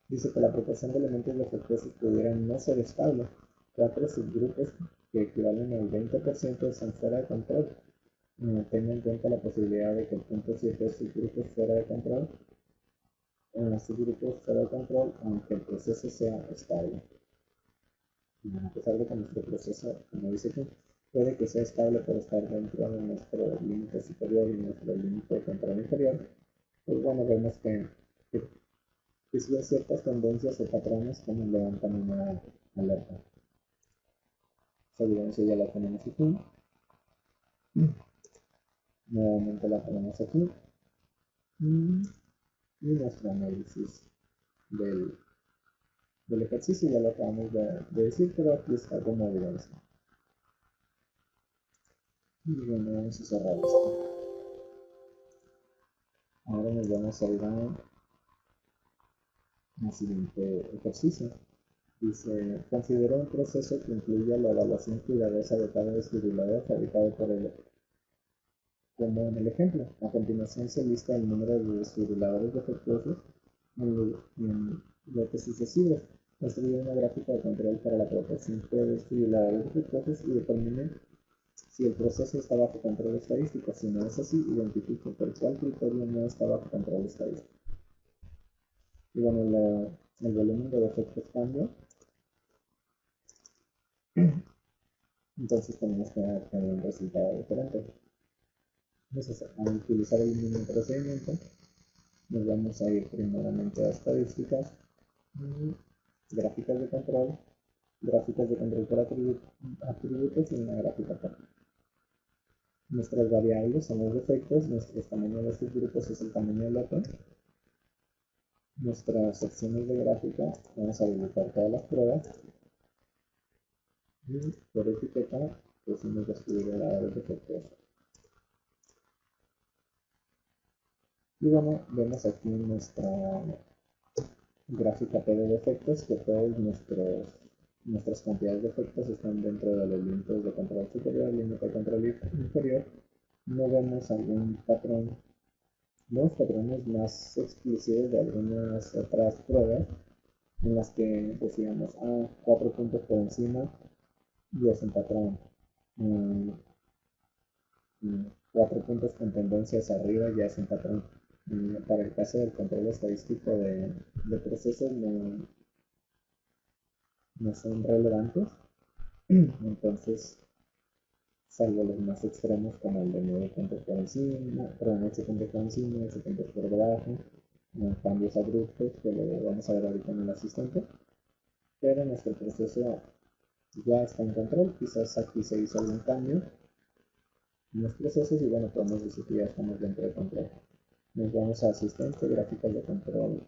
Dice que la proporción de elementos defectuosos pudieran no ser estable. 4 subgrupos que equivalen al 20% están fuera de control. Tenga en cuenta la posibilidad de que el punto 7 subgrupos fuera de control, subgrupos fuera de control, aunque el proceso sea estable. A pesar de que nuestro proceso, como dice aquí, puede que sea estable por estar dentro de nuestro límite superior y nuestro límite de control inferior, pues bueno, vemos que si hay ciertas tendencias o patrones que nos levantan una alerta. Esa evidencia ya la tenemos aquí. Nuevamente la ponemos aquí. Y nuestro análisis del ejercicio ya lo acabamos de decir, pero aquí está como evidencia. Y bueno, vamos a cerrar esto. Ahora nos vamos a ir al siguiente ejercicio. Dice, considera un proceso que incluya la evaluación cuidadosa de cada desfibrilador fabricado por el como en el ejemplo. A continuación se lista el número de desfibriladores defectuosos en lotes sucesivos. Construye una gráfica de control para la proporción de desfibriladores defectuosos y determine si el proceso está bajo control estadístico. Si no es así, identifique por cuál criterio no está bajo control estadístico. Y bueno, el volumen de defectos cambia. Entonces tenemos que tener un resultado diferente. Entonces, al utilizar el mismo procedimiento, nos vamos a ir primeramente a estadísticas, gráficas de control, gráficas de control por atributos y una gráfica por. Nuestras variables son los defectos, nuestro tamaño de estos grupos es el tamaño del lote. Nuestras secciones de gráfica, vamos a habilitar todas las pruebas. Y por etiqueta pusimos descubridores defectuosos. Y bueno, vemos aquí en nuestra gráfica P de defectos que todos nuestras cantidades de defectos están dentro de los límites de control superior, límite de control inferior. No vemos algún patrón, los patrones más exclusivos de algunas otras pruebas en las que decíamos 4 puntos por encima y es un patrón, 4 puntos con tendencia hacia arriba ya es un patrón. Para el caso del control estadístico de procesos no son relevantes, entonces salvo los más extremos como el de 9 puntos por encima, perdón, 8 puntos por encima, 8 puntos por debajo, cambios abruptos que lo vamos a ver ahorita en el asistente, pero nuestro proceso ya está en control. Quizás aquí se hizo algún cambio en los procesos y bueno, podemos decir que ya estamos dentro de control. Nos vamos a asistente, gráficas de control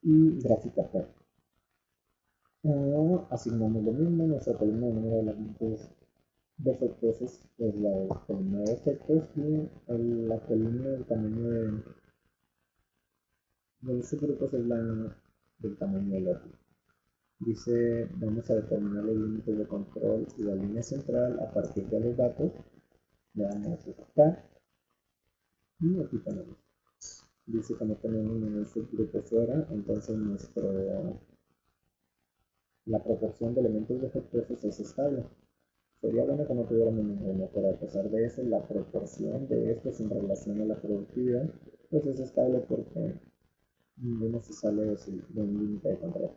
y gráfica P. Asignamos lo mismo, nuestra columna de número de elementos defectuosos es la columna de defectos y la columna del tamaño de estos grupos es la del tamaño del lote. Dice, vamos a determinar los límites de control y la línea central a partir de los datos. Le damos a ejecutar y aquí tenemos. Dice que no tenemos ningún subgrupo fuera, entonces la proporción de elementos defectuosos es estable. Sería bueno que no tuviéramos ninguno, pero a pesar de eso, la proporción de estos en relación a la productividad pues es estable porque ninguno se sale de un límite de control.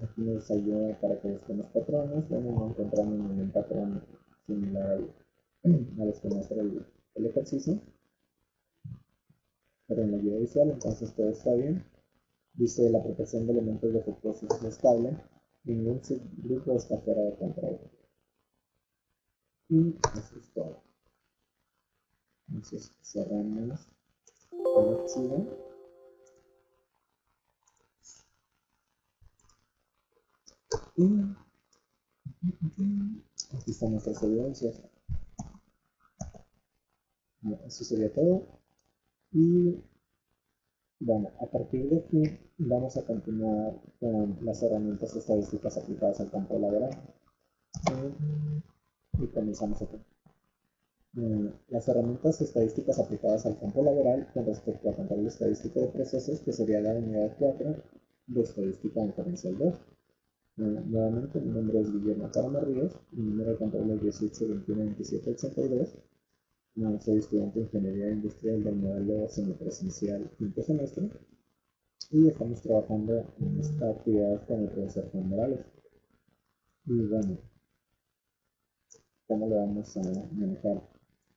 Aquí nos ayuda para que busquemos patrones. Bueno, no encontramos ningún patrón similar a los que muestra el ejercicio, pero en la guía visual entonces todo está bien. Dice la proporción de elementos defectuosos es estable, ningún subgrupo está fuera de control. Y eso es todo. Entonces cerramos el archivo. Y aquí están nuestras evidencias. Bueno, eso sería todo. Y bueno, a partir de aquí vamos a continuar con las herramientas estadísticas aplicadas al campo laboral. Y comenzamos aquí. Las herramientas estadísticas aplicadas al campo laboral con respecto a control estadístico de procesos, que sería la unidad 4 de estadística diferencial 2. Nuevamente, mi nombre es Guillermo Carama Ríos, mi número de control es 18 21 27 82. Soy estudiante de Ingeniería Industrial del modelo semipresencial quinto semestre y estamos trabajando en esta actividad con el profesor Juan Morales. Y bueno, ¿cómo lo vamos a manejar?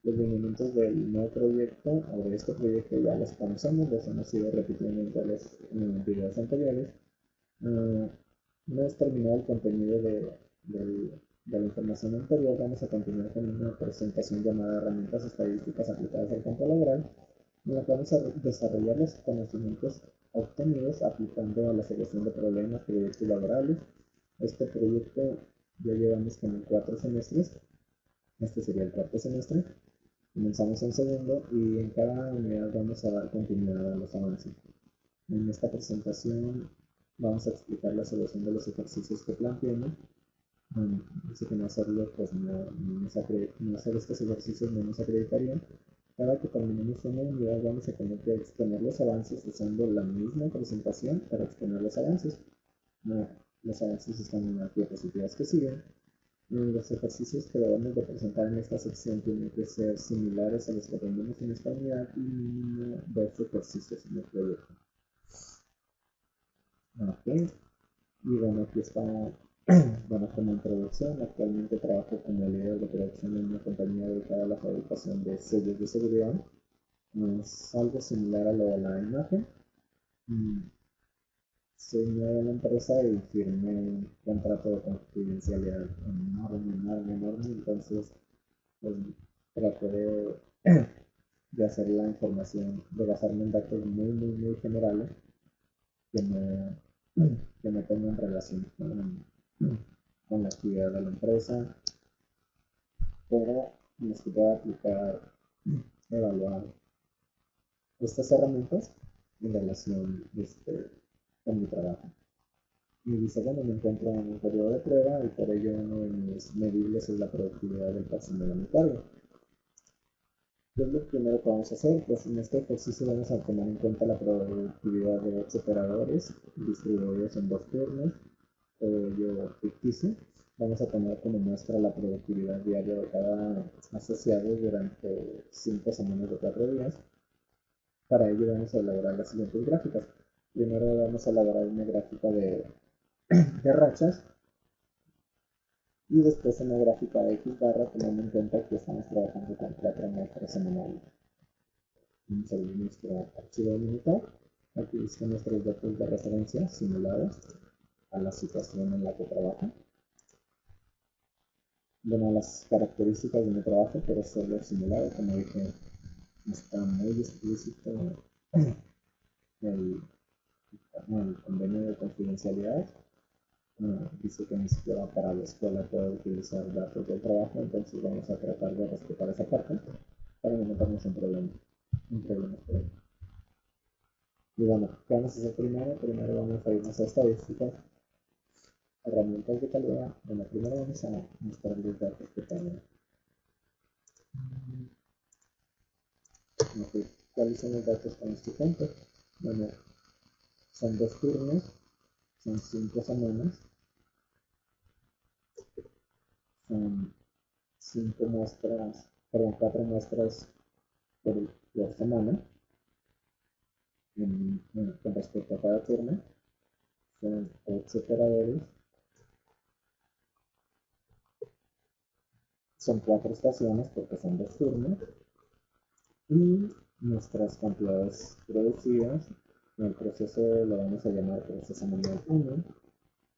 Los lineamientos del nuevo proyecto o de este proyecto ya los conocemos, los hemos ido repitiendo en todos los videos anteriores. Una vez terminado el contenido de la información anterior, vamos a continuar con una presentación llamada Herramientas Estadísticas Aplicadas al Campo Laboral, en la que vamos a desarrollar los conocimientos obtenidos aplicando a la solución de problemas, proyectos laborales. Este proyecto ya llevamos como 4 semestres, este sería el cuarto semestre. Comenzamos en segundo y en cada unidad vamos a dar continuidad a los avances. En esta presentación vamos a explicar la solución de los ejercicios que planteamos. Dice que no hacerlo, pues no hacer estos ejercicios no nos acreditaría. Cada que terminemos una unidad vamos a tener que exponer los avances usando la misma presentación para exponer los avances. Los avances están en las diapositivas que siguen. Los ejercicios que debemos de presentar en esta sección tienen que ser similares a los que aprendimos en esta unidad y mínimo 2 ejercicios en el proyecto. Ok, y bueno, aquí está, bueno, como introducción, actualmente trabajo como líder de producción en una compañía dedicada a la fabricación de sellos de seguridad. Es algo similar a lo de la imagen. Mm, Soy nuevo en la empresa y firmé un contrato de confidencialidad enorme, enorme, enorme, entonces pues, traté de hacer la información, de basarme en datos muy, muy, muy generales que no, que no tengan relación con la actividad de la empresa, pero en los que pueda aplicar, evaluar estas herramientas en relación con mi trabajo. Y dice, bueno, me encuentro en un periodo de prueba y por ello uno de mis medibles es la productividad del personal a mi cargo. ¿Qué es lo primero que vamos a hacer? Pues en este ejercicio vamos a tomar en cuenta la productividad de 8 operadores distribuidos en 2 turnos, todo ello ficticio. Vamos a tomar como muestra la productividad diaria de cada asociado durante 5 semanas de 4 días. Para ello vamos a elaborar las siguientes gráficas. Primero vamos a elaborar una gráfica de rachas y después una gráfica de X barra teniendo en cuenta que estamos trabajando con 4 muestras semanales. Vamos a abrir nuestro archivo de monitor. Aquí están nuestros datos de referencia simulados a la situación en la que trabaja. Bueno, las características de mi trabajo, pero solo simulado, como dije, está muy explícito el, el convenio de confidencialidad. Dice que ni siquiera para la escuela puede utilizar datos del trabajo, entonces vamos a tratar de respetar esa parte para no meternos en problemas. Y bueno, ¿qué vamos a hacer primero? Primero vamos a irnos a estadísticas, herramientas de calidad. Bueno, primero vamos a mostrar los datos que tenemos. Okay. ¿Cuáles son los datos con este punto? Bueno, son 2 turnos, son 5 semanas, son 5 muestras, perdón, 4 muestras por semana con respecto a cada turno. Son 8 operadores, son 4 estaciones porque son 2 turnos y nuestras cantidades producidas. En el proceso lo vamos a llamar proceso manual 1,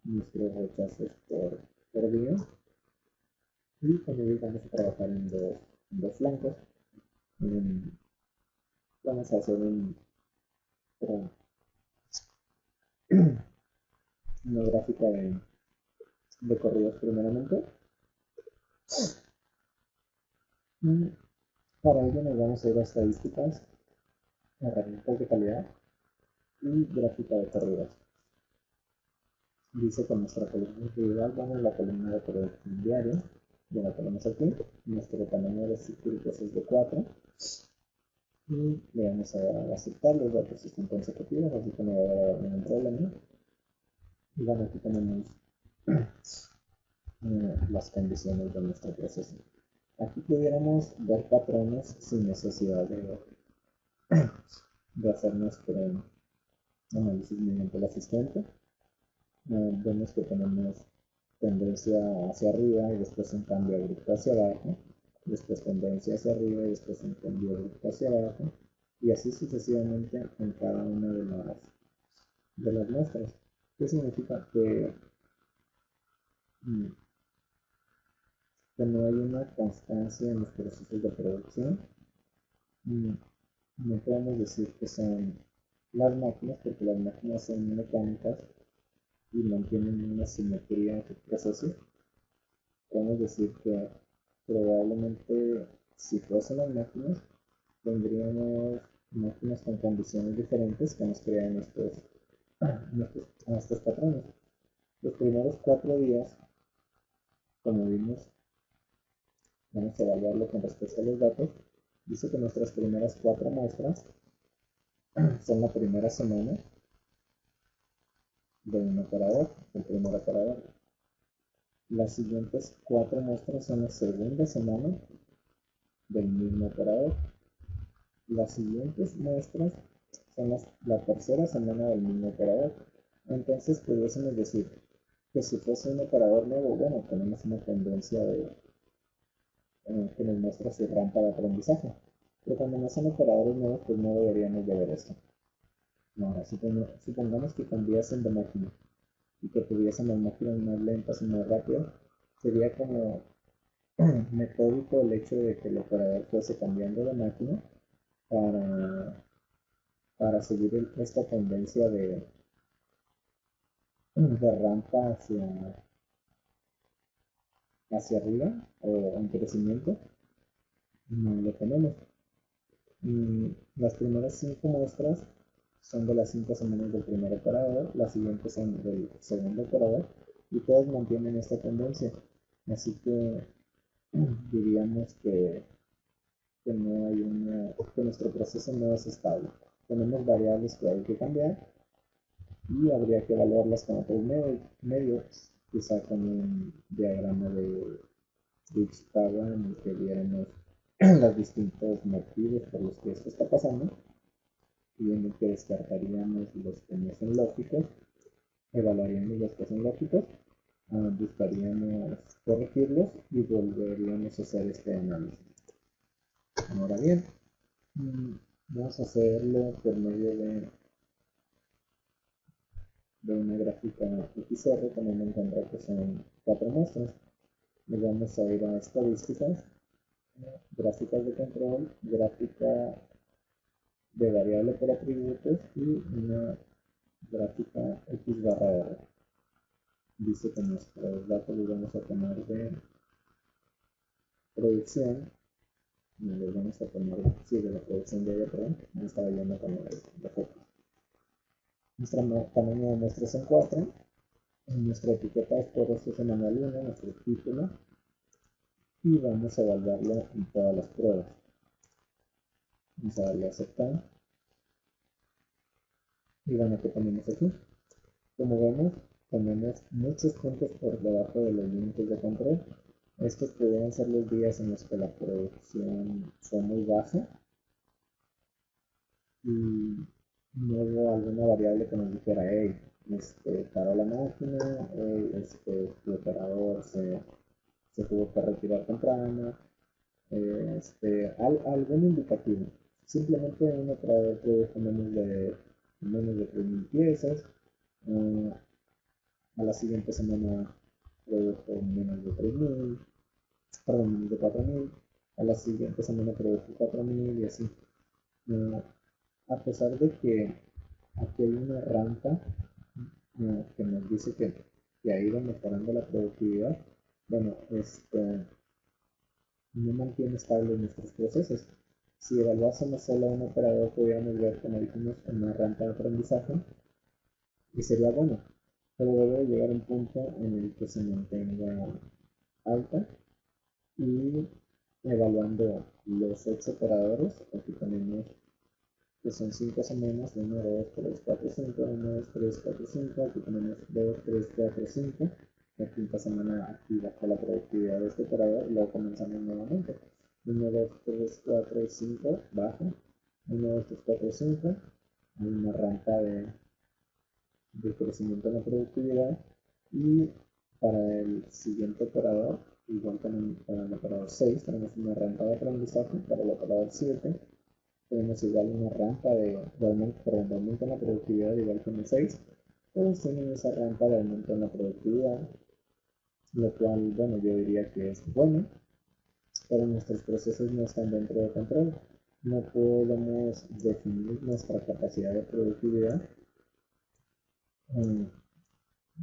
nuestros rechazos por día, y con ellos vamos a trabajar en dos flancos. Vamos a hacer una gráfica de corridos primeramente. Y para ello nos vamos a ir a estadísticas, herramientas de calidad y gráfica de corridos. Dice que nuestra columna individual, vamos a la columna de producción diaria, ya la tenemos aquí. Nuestro tamaño de círculos es de 4 y le vamos a aceptar. Los datos están consecutivos, así que no va a haber ningún problema. Y bueno, aquí tenemos las condiciones de nuestro proceso. Aquí pudiéramos ver patrones sin necesidad de hacer nuestro análisis mediante el asistente. Vemos que tenemos tendencia hacia arriba y después un cambio abrupto hacia abajo, después tendencia hacia arriba y después un cambio abrupto hacia abajo, y así sucesivamente en cada una de las muestras. ¿Qué significa? Que no hay una constancia en los procesos de producción. No podemos decir que son las máquinas, porque las máquinas son mecánicas y mantienen una simetría en sus procesos. Podemos decir que probablemente si fuesen las máquinas, tendríamos máquinas con condiciones diferentes que nos crean estos patrones. Los primeros 4 días, como vimos, vamos a evaluarlo con respecto a los datos. Dice que nuestras primeras 4 muestras son la primera semana de un operador, el primer operador. Las siguientes 4 muestras son la segunda semana del mismo operador. Las siguientes muestras son la tercera semana del mismo operador. Entonces pudiésemos decir que si fuese un operador nuevo, bueno, tenemos una tendencia que nos muestra su rampa de aprendizaje. Pero cuando no son operadores nuevos, pues no deberíamos de ver esto. Ahora, supongamos que cambiasen de máquina y que tuviésemos máquinas más lentas y más rápidas, sería como metódico el hecho de que el operador fuese cambiando de máquina para, para seguir esta tendencia de rampa hacia arriba o en crecimiento. No lo tenemos. Las primeras 5 muestras son de las 5 semanas del primer operador, las siguientes son del segundo operador y todos mantienen esta tendencia. Así que diríamos que no hay que nuestro proceso no es estable. Tenemos variables que hay que cambiar y habría que evaluarlas con otros medios, quizá con un diagrama de Chicago en el que viéramos los distintos motivos por los que esto está pasando y en el que descartaríamos los que no son lógicos, evaluaríamos los que son lógicos, buscaríamos corregirlos y volveríamos a hacer este análisis. Ahora bien, vamos a hacerlo por medio de una gráfica XR, teniendo en cuenta que son 4 muestras. Nos vamos a ir a estadísticas, gráficas de control, gráfica de variable por atributos y una gráfica X barra R. Dice que nuestros datos los vamos a tomar de producción, los vamos a tomar de la producción de perdón, me estaba yendo con el foco. Nuestro tamaño de muestras son 4, nuestra etiqueta es por este semanal 1, nuestro título, y vamos a evaluarlo en todas las pruebas. Vamos a darle a aceptar. Y bueno, ¿qué tenemos aquí? Como vemos, tenemos muchos puntos por debajo de los límites de control. Estos podrían ser los días en los que la producción fue muy baja y no hubo alguna variable que nos dijera, hey, paró la máquina, hey, tu operador se tuvo que retirar temprano, algún indicativo. Simplemente un operador produjo menos de 3.000 piezas, a la siguiente semana produjo menos de 3.000, perdón, menos de 4.000, a la siguiente semana produjo 4.000 y así. A pesar de que aquí hay una rampa que nos dice que ha ido mejorando la productividad, bueno, no mantiene estables nuestros procesos. Si evaluásemos solo a un operador, podríamos ver, como dijimos, una rampa de aprendizaje y sería bueno, pero debe llegar a un punto en el que se mantenga alta y evaluando los 8 operadores, aquí tenemos que son 5 semanas, 1, 2, 3, 4, 5, 1, 2, 3, 4, 5, aquí tenemos 2, 3, 4, 5, la quinta semana aquí baja la productividad de este operador y luego comenzamos nuevamente, 1, 2, 3, 4 y 5, baja, 1, 2, 3, 4, 5, hay una rampa de crecimiento en la productividad y para el siguiente operador, igual para el operador 6, tenemos una rampa de aprendizaje, para el operador 7 tenemos igual una rampa de aumento en la productividad igual que en el 6, todos tienen esa rampa de aumento en la productividad, lo cual, bueno, yo diría que es bueno, pero nuestros procesos no están dentro de control. No podemos definir nuestra capacidad de productividad.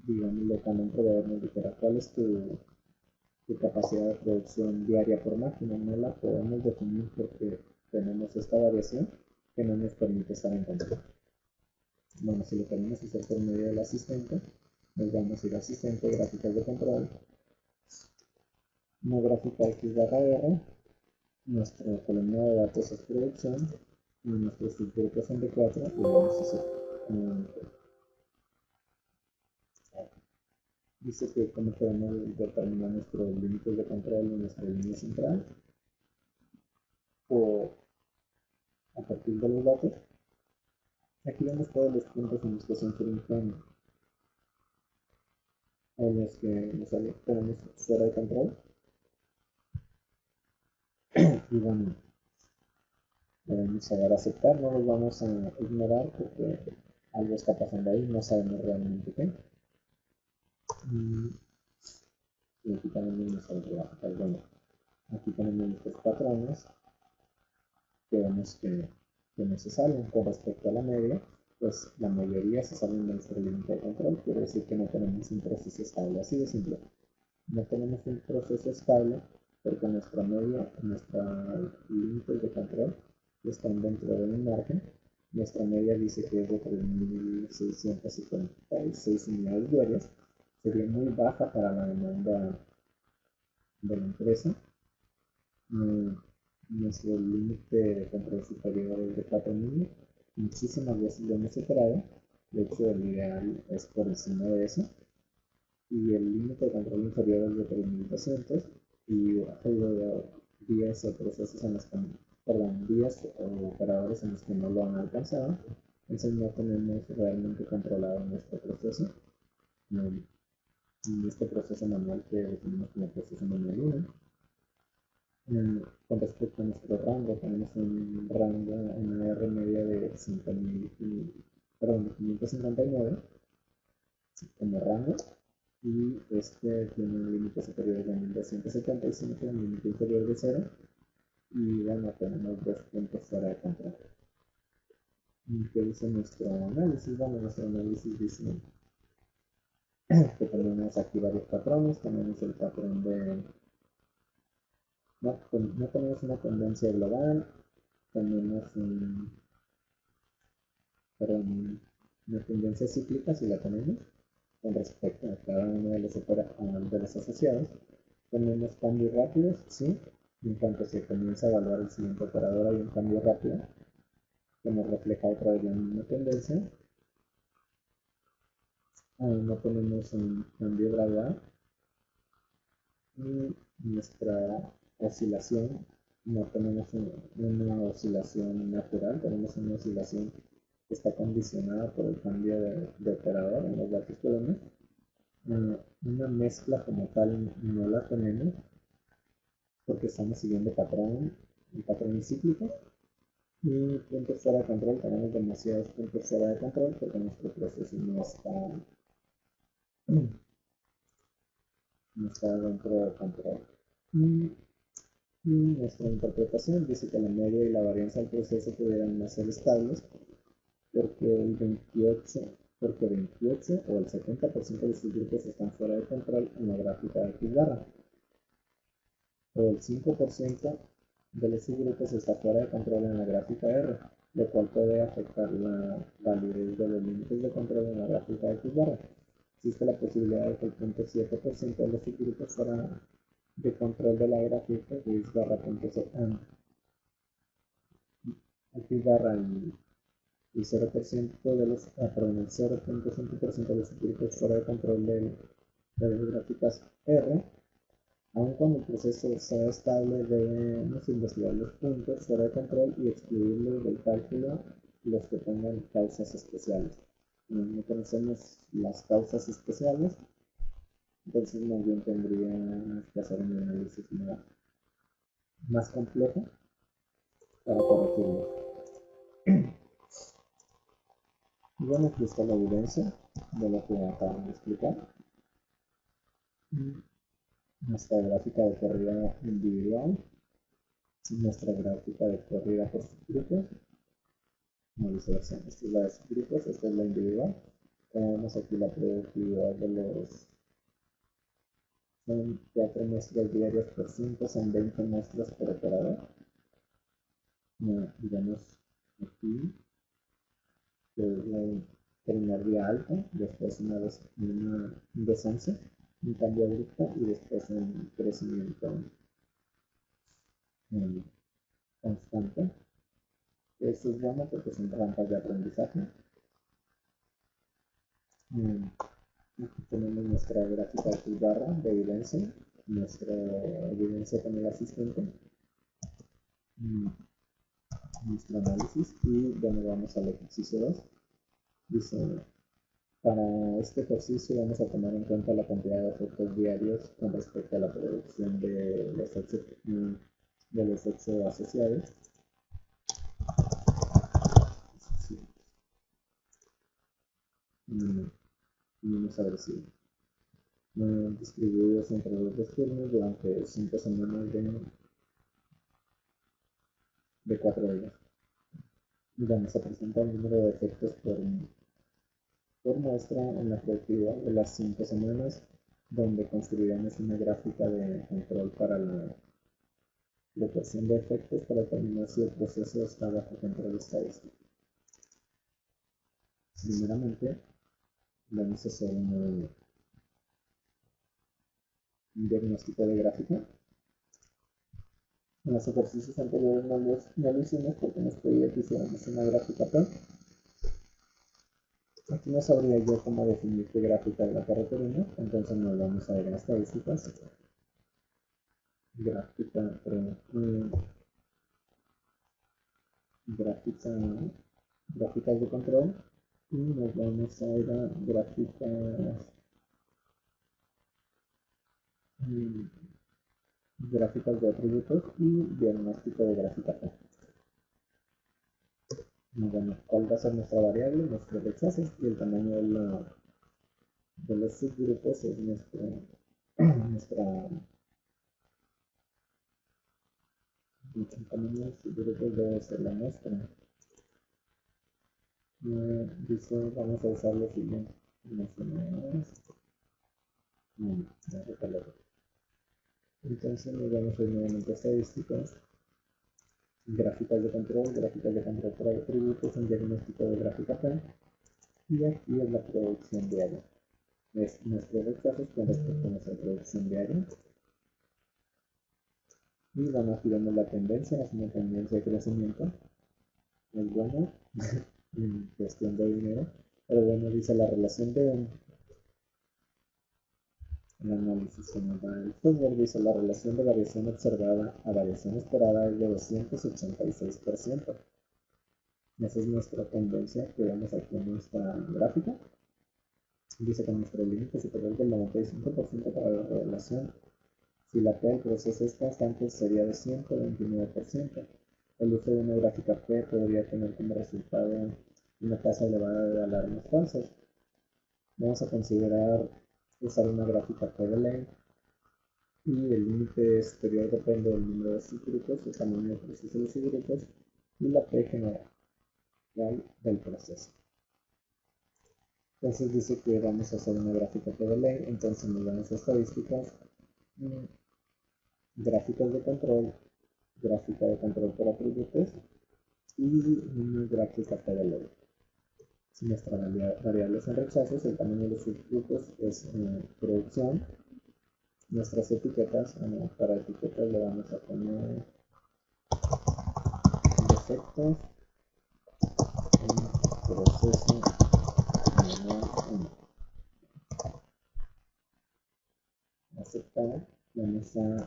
Digamos, cuando un proveedor nos dijera cuál es tu capacidad de producción diaria por máquina, no la podemos definir porque tenemos esta variación que no nos permite estar en control. Bueno, si lo queremos hacer por medio del asistente, nos vamos a ir a asistente, gráficas de control, una gráfica X barra R, nuestra columna de datos es producción, y nuestros subgrupos son de 4, y vamos a hacer dice que cómo podemos determinar nuestros límites de control en nuestra línea central o a partir de los datos. Aquí vemos todos los puntos en los que se infringen en los que nos tenemos fuera de control. Y bueno, debemos saber aceptar, no los vamos a ignorar porque algo está pasando ahí, no sabemos realmente qué. Y aquí tenemos nuestras gráficas. Bueno, aquí tenemos nuestros patrones que vemos que no se salen con respecto a la media, pues la mayoría se salen de nuestro límite de control, quiere decir que no tenemos un proceso estable, así de simple. No tenemos un proceso estable porque nuestra media, nuestros límites de control están dentro de un margen. Nuestra media dice que es de 3.656 unidades diarias, sería muy baja para la demanda de la empresa. Nuestro límite de control superior es de 4.000, muchísimas veces lo hemos superado, de hecho el ideal es por encima de eso, y el límite de control inferior es de 3.200, y ha habido días o procesos en los que, perdón, días o operadores en los que no lo han alcanzado, entonces no tenemos realmente controlado nuestro proceso, en este proceso manual que definimos como proceso manual 1. Con respecto a nuestro rango, tenemos un rango, una R media de 559 como rango, y este tiene un límite superior de 1275, un límite inferior de 0, y bueno, tenemos 2 puntos fuera de control. ¿Qué dice nuestro análisis? Bueno, nuestro análisis dice que tenemos aquí varios patrones, tenemos el patrón de no tenemos una tendencia global, tenemos una tendencia cíclica, si la tenemos, con respecto a cada uno de los asociados. Tenemos cambios rápidos, sí, en cuanto se comienza a evaluar el siguiente operador hay un cambio rápido que nos refleja otra vez la misma tendencia. No tenemos un cambio gradual, y nuestra oscilación, no tenemos una oscilación natural, tenemos una oscilación que está condicionada por el cambio de operador en los datos que vemos. Una mezcla como tal no la tenemos porque estamos siguiendo patrones cíclicos, y puntos fuera de control, tenemos demasiados puntos fuera de control porque nuestro proceso no está dentro de control. Y nuestra interpretación dice que la media y la varianza del proceso pudieran ser estables porque 28 o el 70% de sus grupos están fuera de control en la gráfica de X barra, o el 5% de los subgrupos está fuera de control en la gráfica R, lo cual puede afectar la validez de los límites de control en la gráfica de X barra. Existe la posibilidad de que el 0.7% de los subgrupos fuera de control de la gráfica de X barra, X barra y 0% de los, perdón, el 0.5% de los subgrupos fuera de control de las gráficas R. Aun cuando el proceso sea estable, debemos investigar los puntos fuera de control y excluirlos del cálculo los que tengan causas especiales. No conocemos las causas especiales, entonces más bien tendría que hacer un análisis más complejo para corregirlo. Y bueno, aquí está la evidencia de lo que acabamos de explicar. Nuestra gráfica de corrida individual, nuestra gráfica de corrida por subgrupos, no visualización. Esta es la de subgrupos, esta es la individual. Tenemos aquí la productividad de los, son 4 muestras diarias por 5, son 20 muestras por operador. Digamos aquí que es el primer día alto, después un descenso, un cambio abrupto y después un crecimiento constante. Esto es bueno porque son rampas de aprendizaje. Aquí tenemos nuestra gráfica de barra de evidencia, nuestra evidencia con el asistente, nuestro análisis, y bueno, vamos al ejercicio 2. Dice, Para este ejercicio vamos a tomar en cuenta la cantidad de efectos diarios con respecto a la producción de los 8 asociados. Sí. Menos agresivo. Distribuidos entre los dos turnos durante 5 semanas de 4 días. Y vamos a presentar el número de efectos por muestra en la productividad de las 5 semanas, donde construiremos una gráfica de control para la proporción de efectos para determinar si el proceso está bajo control estadístico. Primeramente, vamos a hacer un diagnóstico de gráfica. En los ejercicios anteriores no lo hicimos porque nos pedía que hiciéramos una gráfica P. Aquí no sabría yo cómo definir qué gráfica es la que requerimos, entonces nos vamos a ir a estadísticas. Gráficas de control y nos vamos a ir a gráficas de atributos y diagnóstico de gráfica P. Bueno, ¿cuál va a ser nuestra variable? Nuestros rechazos y el tamaño de los subgrupos es el tamaño de los subgrupos debe ser la muestra. Dice, vamos a usar lo siguiente. Entonces nos vamos a ir nuevamente a estadísticas, gráficas de control por atributos, un diagnóstico de gráfica P, y aquí es la producción diaria. Es nuestros rechazos con respecto a nuestra producción diaria. Y vamos girando la tendencia, es una tendencia de crecimiento. Es bueno en cuestión de dinero, pero bueno, dice la relación de el análisis que nos da el software, dice la relación de variación observada a variación esperada es de 286%. Esa es nuestra tendencia que vemos aquí en nuestra gráfica. Dice que nuestro límite superior del 95% para la revelación. Si la P del proceso es constante sería de 129%. El uso de una gráfica P podría tener como resultado una tasa elevada de alarmas falsas. Vamos a considerar usar una gráfica P de ley y el límite superior depende del número de subgrupos, el tamaño del proceso de subgrupos y la P general del proceso. Entonces dice que vamos a hacer una gráfica P de ley, entonces nos vamos a estadísticas, gráficas de control, gráfica de control por atributos y una gráfica P de ley. Si nuestra variable son rechazos, el tamaño de los subgrupos es producción. Nuestras etiquetas, para etiquetas le vamos a poner defectos en proceso manual 1. Aceptar, vamos a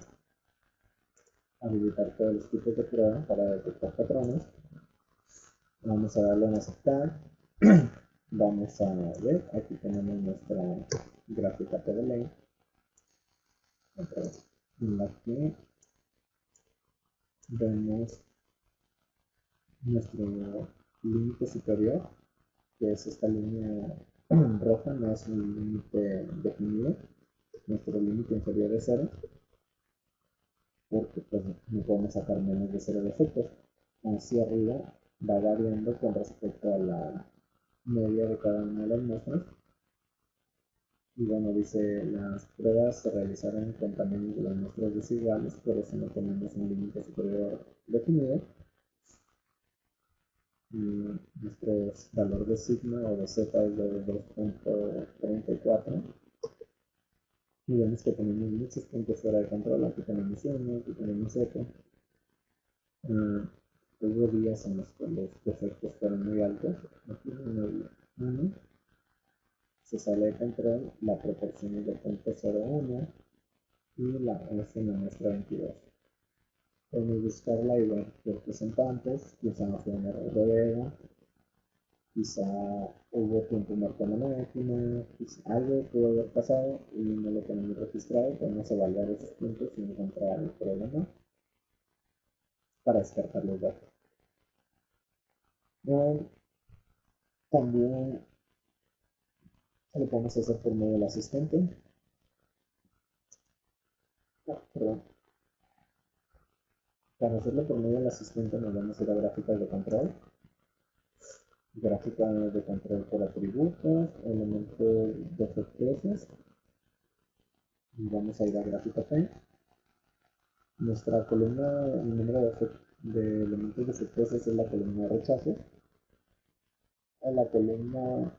habilitar todos los tipos de prueba para detectar patrones. Vamos a darle en aceptar. Vamos a ver, aquí tenemos nuestra gráfica P de ley, en la que vemos nuestro límite superior, que es esta línea roja, no es un límite definido. Nuestro límite inferior es 0, porque pues, no podemos sacar menos de 0 defectos. Hacia arriba va variando con respecto a la media de cada una de las muestras. Y bueno, dice, las pruebas se realizaron con tamaños de las muestras desiguales, por eso no tenemos un límite superior definido. Y nuestro valor de sigma o de z es de 2.34. Y vemos que tenemos muchos puntos fuera de control. Aquí tenemos 1, aquí tenemos 7. Hubo días en los que los defectos fueron muy altos. Aquí 1, se sale de control, la proporción es de 0.01 y la F me muestra 22. Podemos buscarla igual que representantes, usamos un error de Vega, Quizá hubo tiempo muerto en la máquina, quizá algo pudo haber pasado y no lo tenemos registrado. Podemos evaluar esos puntos y encontrar el problema para descartar los datos. También lo podemos hacer por medio del asistente. Perdón. Para hacerlo por medio del asistente nos vamos a ir a gráficas de control. Gráfica de control por atributos, elementos de FPS. Y vamos a ir a gráfica P. Nuestra columna, el número de elementos de FPS es la columna de rechazo. En la columna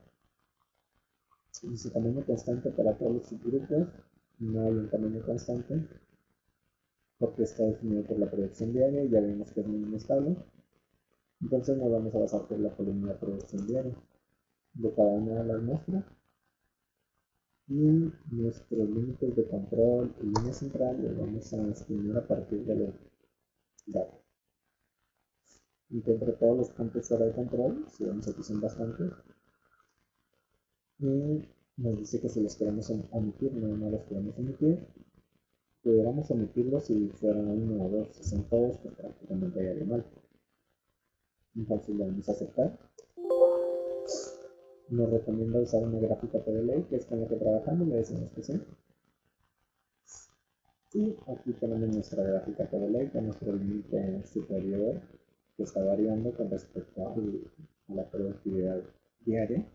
dice tamaño constante para todos los subgrupos. No hay un tamaño constante porque está definido por la proyección diaria y ya vimos que es muy estable. Entonces nos vamos a basar por la columna de proyección diaria de cada una de las muestras. Y nuestros límites de control y línea central los vamos a estimar a partir de los datos. Encuentro todos los puntos fuera de control, si vemos aquí son bastantes. Y nos dice que si los queremos omitir, no los queremos omitir. Pudiéramos omitirlos si fueran 1 o 2, si son todos, pues prácticamente hay algo mal. Entonces le vamos a aceptar. Nos recomienda usar una gráfica PDLI, que es con la que trabajamos, le decimos que sí. Y aquí tenemos nuestra gráfica PDLI con nuestro límite superior que está variando con respecto a la productividad diaria.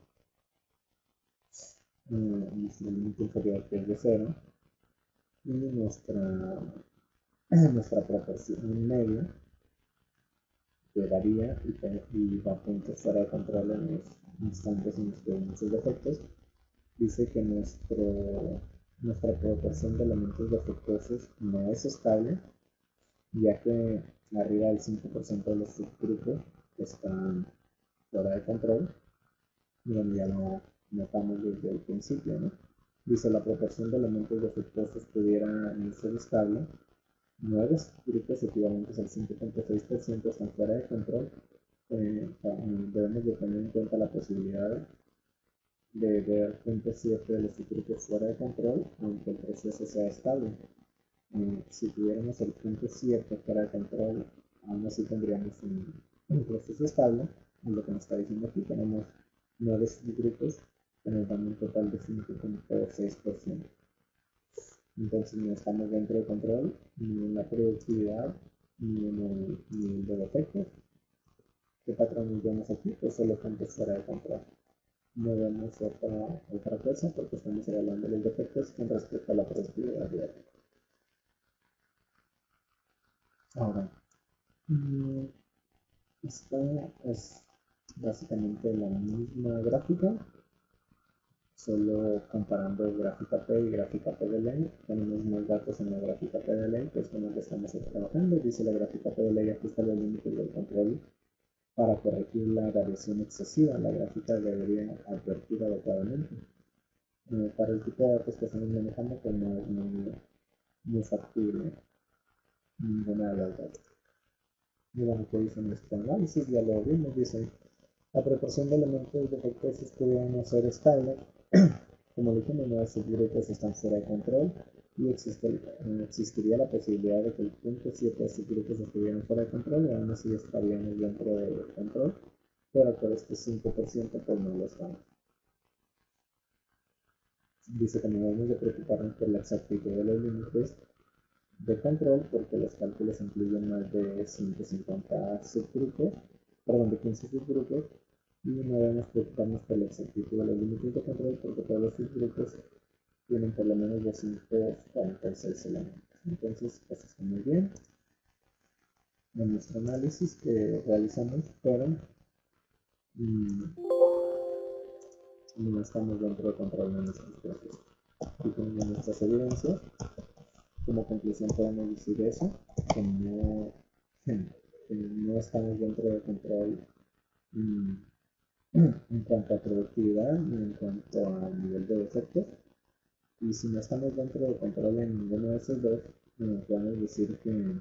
Nuestro límite inferior que es de 0 y nuestra proporción media que varía y va a puntos fuera de control en los instantes en los que vemos sus defectos. Dice que nuestra proporción de elementos defectuosos no es estable, ya que arriba del 5% de los subgrupos están fuera de control, y donde ya lo notamos desde el principio, ¿no? Dice la proporción de elementos defectuosos pudiera no ser estable. 9 subgrupos equivalentes al 5.6% están fuera de control. Debemos de tener en cuenta la posibilidad de ver 0.7 de los subgrupos fuera de control, aunque el proceso sea estable. Si tuviéramos el 0.7 fuera de control, aún así tendríamos un proceso estable. Es lo que nos está diciendo aquí. Tenemos 9 subgrupos que nos dan un total de 5.6%. Entonces no estamos dentro de control ni en la productividad ni en el nivel de defectos. ¿Qué patrones vemos aquí? Pues solo puntos fuera de control. No vemos otra cosa porque estamos evaluando los defectos con respecto a la productividad diaria. Ahora, esta es básicamente la misma gráfica, solo comparando gráfica P y gráfica PDLI. Tenemos más datos en la gráfica PDLI, que es con la que estamos trabajando. Dice la gráfica PDLI ajusta los límites del control para corregir la variación excesiva. La gráfica debería advertir adecuadamente. Para el tipo de datos que estamos manejando, pues no es muy factible ninguna de las datos. Y bueno, ¿qué dice nuestro análisis? Ya lo vimos, dice la proporción de elementos defectuosos pudiera no ser estable. Como dijimos, nuevos subgrupos están fuera de control y existiría la posibilidad de que el 0.7 de subgrupos estuvieran fuera de control y aún así estaríamos dentro de control, pero por este 5% pues no lo estamos. Dice que no debemos de preocuparnos por la exactitud de los límites de control porque los cálculos incluyen más de 150 subgrupos, perdón, de 15 subgrupos, y no debemos preocuparnos por la exactitud de los límites de control porque todos los subgrupos tienen por lo menos 246 elementos. Entonces, pues está muy bien. En nuestro análisis que realizamos fueron no estamos dentro de control de nuestros procesos. Aquí tenemos nuestras evidencias. Como conclusión podemos decir eso, que no estamos dentro de control en cuanto a productividad ni en cuanto a nivel de defectos. Y si no estamos dentro de control en ninguno de esos dos, podemos decir que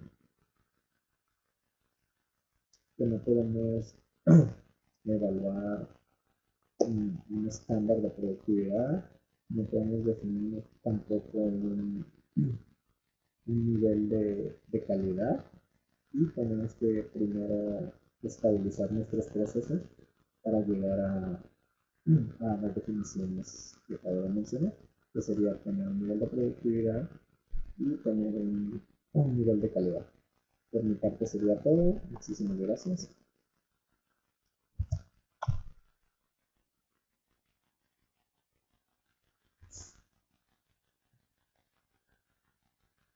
no podemos evaluar un estándar de productividad, no podemos definir tampoco un nivel de calidad y tenemos que primero estabilizar nuestros procesos para llegar a las definiciones que acabo de mencionar, que sería tener un nivel de productividad y tener un nivel de calidad. Por mi parte sería todo. Muchísimas gracias.